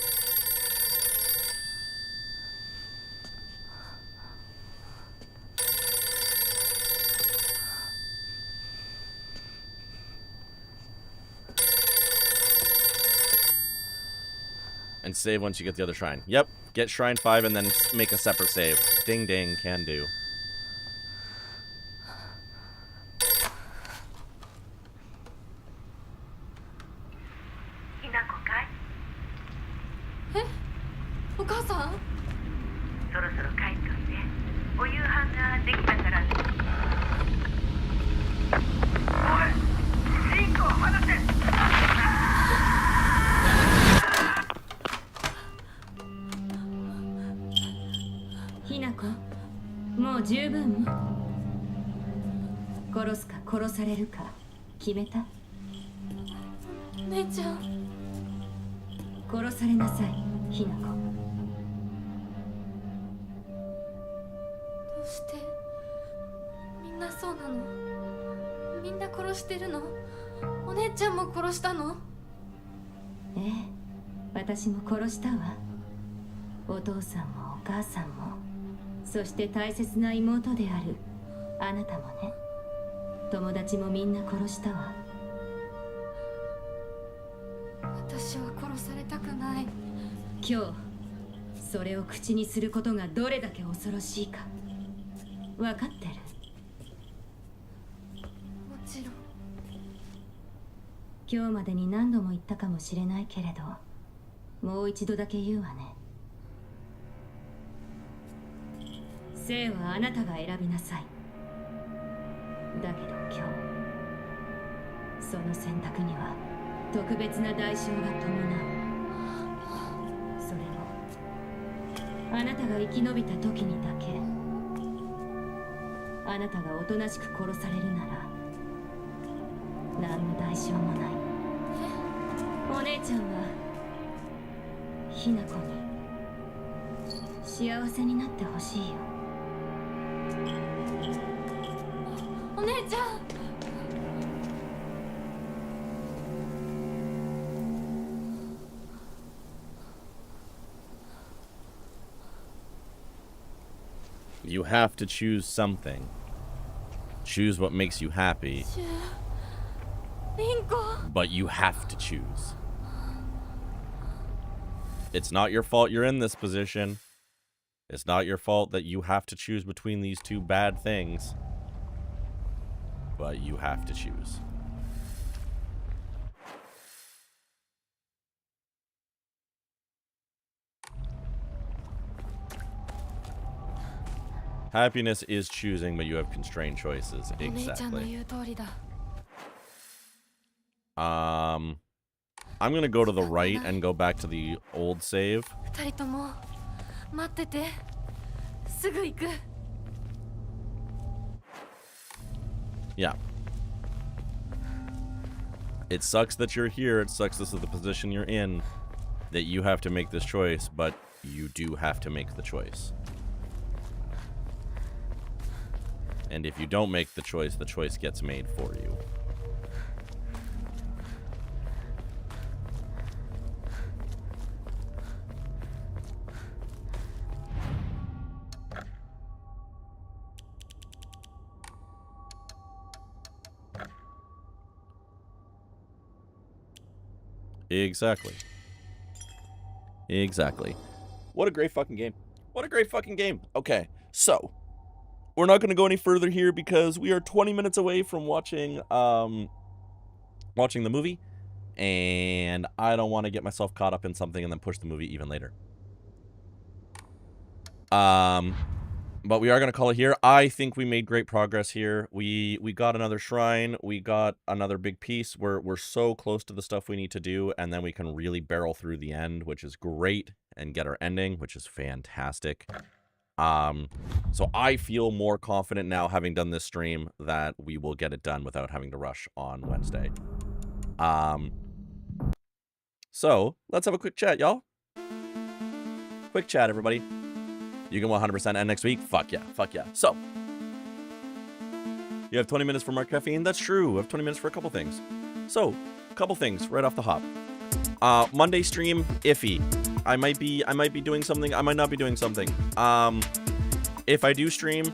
And save once you get the other shrine. Yep, get shrine 5 and then make a separate save. Ding ding, can do.お父さんもお母さんもそして大切な妹であるあなたもね友達もみんな殺したわ私は殺されたくない今日それを口にすることがどれだけ恐ろしいか分かってるもちろん今日までに何度も言ったかもしれないけれどもう一度だけ言うわね生はあなたが選びなさいだけど今日その選択には特別な代償が伴うそれもあなたが生き延びた時にだけあなたがおとなしく殺されるなら何の代償もないお姉ちゃんはひな子に幸せになってほしいよお姉ちゃん You have to choose something. Choose what makes you happy. But you have to choose. It's not your fault you're in this position. It's not your fault that you have to choose between these two bad things. But you have to choose. Happiness is choosing, but you have constrained choices. お姉ちゃんの Exactly. 言う通りだ。 I'm gonna go to the right and go back to the old save. 二人とも待ってて。すぐ行く。 Yeah. It sucks that you're here. It sucks this is the position you're in. That you have to make this choice, but you do have to make the choice. And if you don't make the choice gets made for you. Exactly. Exactly. What a great fucking game. What a great fucking game. Okay, so we're not going to go any further here because we are 20 minutes away from watching watching the movie, and I don't want to get myself caught up in something and then push the movie even later. But we are going to call it here. I think we made great progress here. We got another shrine. We got another big piece. We're so close to the stuff we need to do, and then we can really barrel through the end, which is great, and get our ending, which is fantastic. So I feel more confident now, having done this stream, that we will get it done without having to rush on Wednesday. So let's have a quick chat, y'all. Quick chat, everybody. You can 100% end next week. Fuck yeah. Fuck yeah. So, you have 20 minutes for more caffeine? That's true. I have 20 minutes for a couple things. So, a couple things right off the hop. Monday stream, iffy. I might be doing something. I might not be doing something. If I do stream,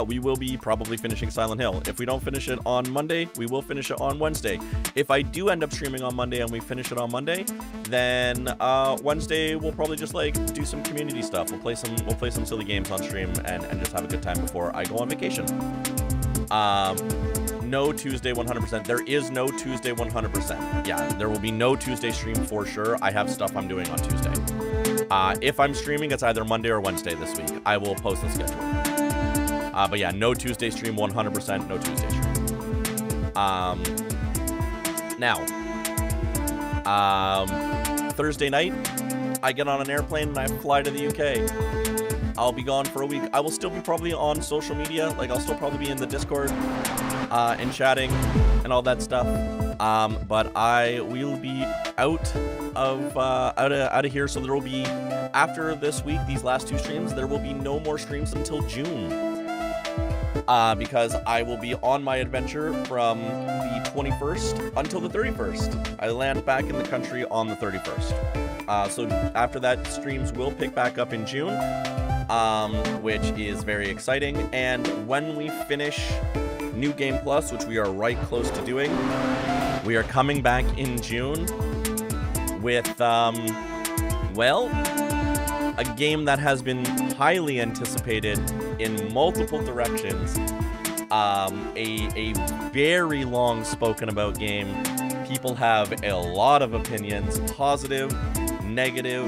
we will be probably finishing Silent Hill. If we don't finish it on Monday, we will finish it on Wednesday. If I do end up streaming on Monday and we finish it on Monday, then Wednesday we'll probably just like do some community stuff. We'll play some silly games on stream and just have a good time before I go on vacation. No Tuesday 100%. There is no Tuesday 100%. Yeah, there will be no Tuesday stream for sure. I have stuff I'm doing on Tuesday. If I'm streaming, it's either Monday or Wednesday this week. I will post the schedule. But yeah, no Tuesday stream 100%. No Tuesday stream. Now, Thursday night, I get on an airplane and I fly to the UK. I'll be gone for a week. I will still be probably on social media. Like, I'll still probably be in the Discord and chatting and all that stuff. But I will be out of here. So there will be, after this week, these last two streams, there will be no more streams until June. Because I will be on my adventure from the 21st until the 31st. I land back in the country on the 31st. So after that, streams will pick back up in June, which is very exciting. And when we finish New Game Plus, which we are right close to doing, we are coming back in June with, well, a game that has been highly anticipated in multiple directions. A very long spoken about game. People have a lot of opinions, positive, negative,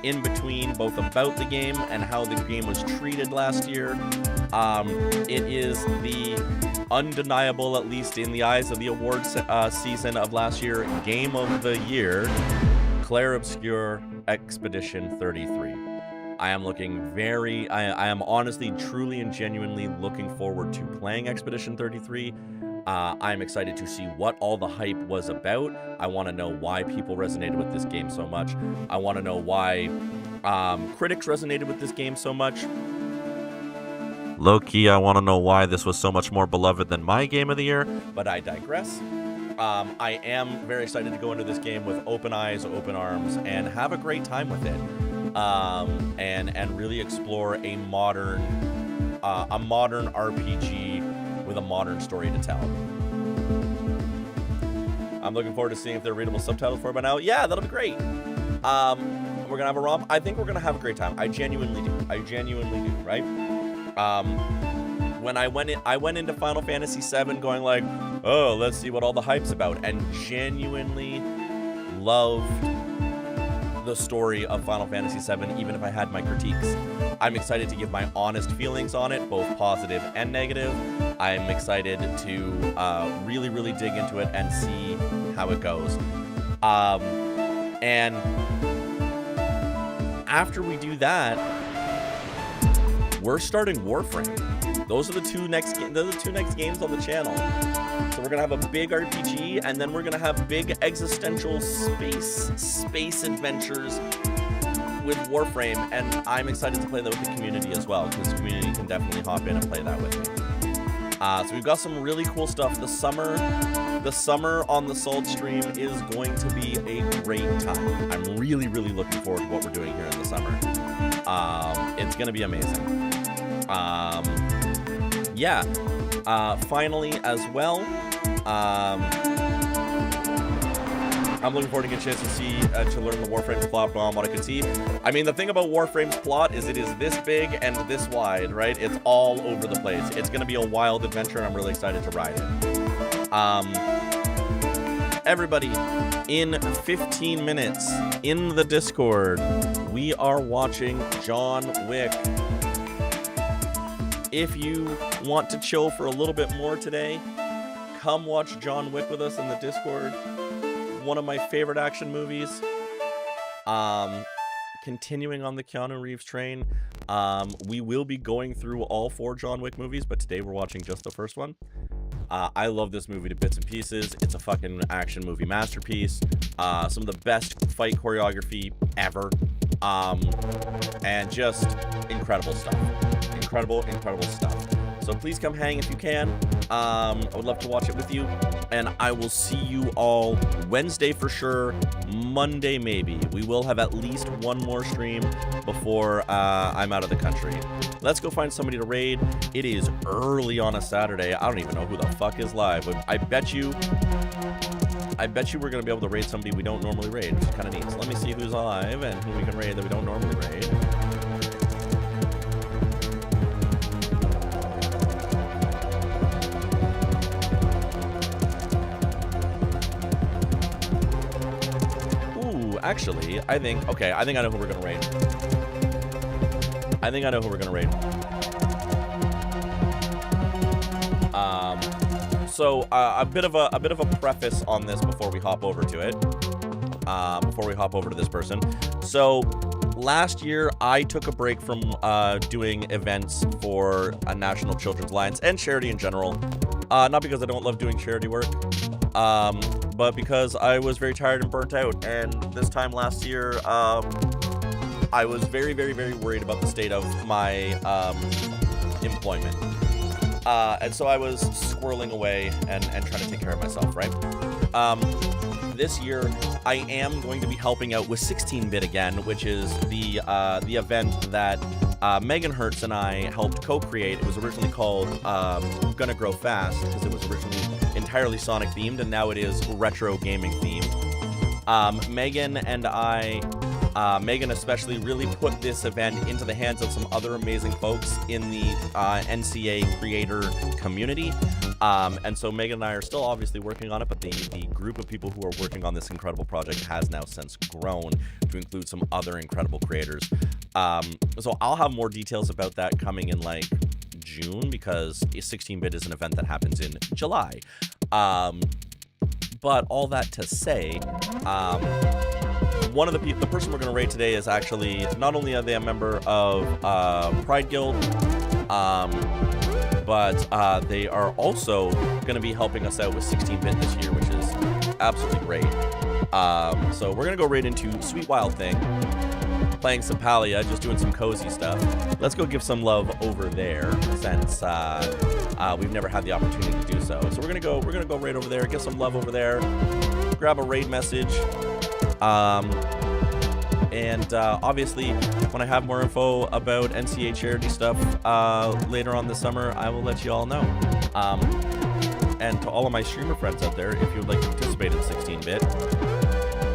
in between, both about the game and how the game was treated last year. It is the undeniable, at least in the eyes of the awards season of last year, Game of the Year, Clair Obscur Expedition 33. I am looking I am honestly, truly, and genuinely looking forward to playing Expedition 33. I'm excited to see what all the hype was about. I want to know why people resonated with this game so much. I want to know why critics resonated with this game so much. Low-key, I want to know why this was so much more beloved than my Game of the Year, but I digress. I am very excited to go into this game with open eyes, open arms, and have a great time with it. And really explore a modern a modern RPG with a modern story to tell. I'm looking forward to seeing if there are readable subtitles for it by now. Yeah, that'll be great. We're gonna have a romp. I think we're gonna have a great time. I genuinely do, right? When I went into Final Fantasy VII going like, oh, let's see what all the hype's about, and genuinely loved the story of Final Fantasy VII, even if I had my critiques. I'm excited to give my honest feelings on it, both positive and negative. I'm excited to really, really dig into it and see how it goes. And after we do that, we're starting Warframe. Those are the two next games on the channel. So we're gonna have a big RPG, and then we're gonna have big existential space adventures with Warframe, and I'm excited to play that with the community as well, because the community can definitely hop in and play that with me. So we've got some really cool stuff. The summer on the Salt stream is going to be a great time. I'm really, really looking forward to what we're doing here in the summer. It's gonna be amazing. Yeah. Finally, as well, I'm looking forward to get a chance to see, to learn the Warframe's plot beyond what I could see. I mean, the thing about Warframe's plot is it is this big and this wide, right? It's all over the place. It's going to be a wild adventure, and I'm really excited to ride it. Everybody, in 15 minutes, in the Discord, we are watching John Wick. If you want to chill for a little bit more today, come watch John Wick with us in the Discord. One of my favorite action movies. Continuing on the Keanu Reeves train, we will be going through all 4 John Wick movies, but today we're watching just the first one. I love this movie to bits and pieces. It's a fucking action movie masterpiece. Some of the best fight choreography ever. And just incredible stuff. Incredible stuff. So please come hang if you can. I would love to watch it with you. And I will see you all Wednesday for sure. Monday maybe. We will have at least one more stream before I'm out of the country. Let's go find somebody to raid. It is early on a Saturday. I don't even know who the fuck is live. But I bet you we're going to be able to raid somebody we don't normally raid, which is kind of neat. So let me see who's alive and who we can raid that we don't normally raid. Actually, I think I know who we're gonna raid. So a bit of a preface on this before we hop over to it. Before we hop over to this person. So last year I took a break from doing events for a National Children's Alliance and charity in general. Not because I don't love doing charity work. But because I was very tired and burnt out, and this time last year, I was very, very, very worried about the state of my employment. And so I was squirreling away and trying to take care of myself, right? This year, I am going to be helping out with 16-Bit again, which is the event that Megan Hertz and I helped co-create. It was originally called Gonna Grow Fast, because it was originally entirely Sonic themed, and now it is retro gaming themed. Megan and I, Megan especially, really put this event into the hands of some other amazing folks in the NCA creator community. And so Megan and I are still obviously working on it, but the group of people who are working on this incredible project has now since grown to include some other incredible creators. So I'll have more details about that coming in like June, because 16-Bit is an event that happens in July. But all that to say, one of the person we're going to raid today is actually, not only are they a member of Pride Guild, but they are also going to be helping us out with 16-Bit this year, which is absolutely great. So we're going to go right into Sweet Wild Thing, playing some Palia, just doing some cozy stuff. Let's go give some love over there, since we've never had the opportunity to do so. So we're gonna go right over there, give some love over there, grab a raid message, And obviously, when I have more info about NCA charity stuff later on this summer, I will let you all know. And to all of my streamer friends out there, if you would like to participate in 16-bit,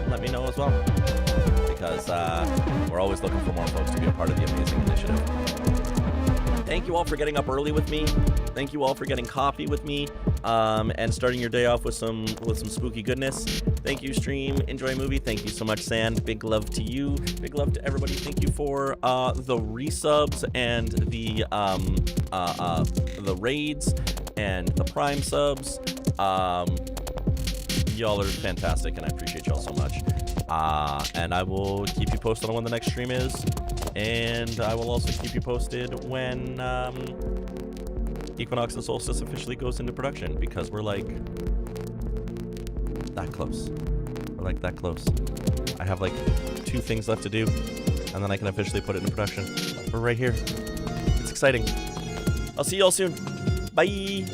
let me know as well. Because we're always looking for more folks to be a part of the amazing initiative. Thank you all for getting up early with me. Thank you all for getting coffee with me, and starting your day off with some spooky goodness. Thank you, stream. Enjoy movie. Thank you so much, Sand. Big love to you. Big love to everybody. Thank you for the resubs and the raids and the prime subs. Y'all are fantastic, and I appreciate y'all so much. And I will keep you posted on when the next stream is. And I will also keep you posted when Equinox and Solstice officially goes into production, because we're like that close. We're like that close. I have like 2 things left to do, and then I can officially put it into production. We're right here. It's exciting. I'll see y'all soon. Bye.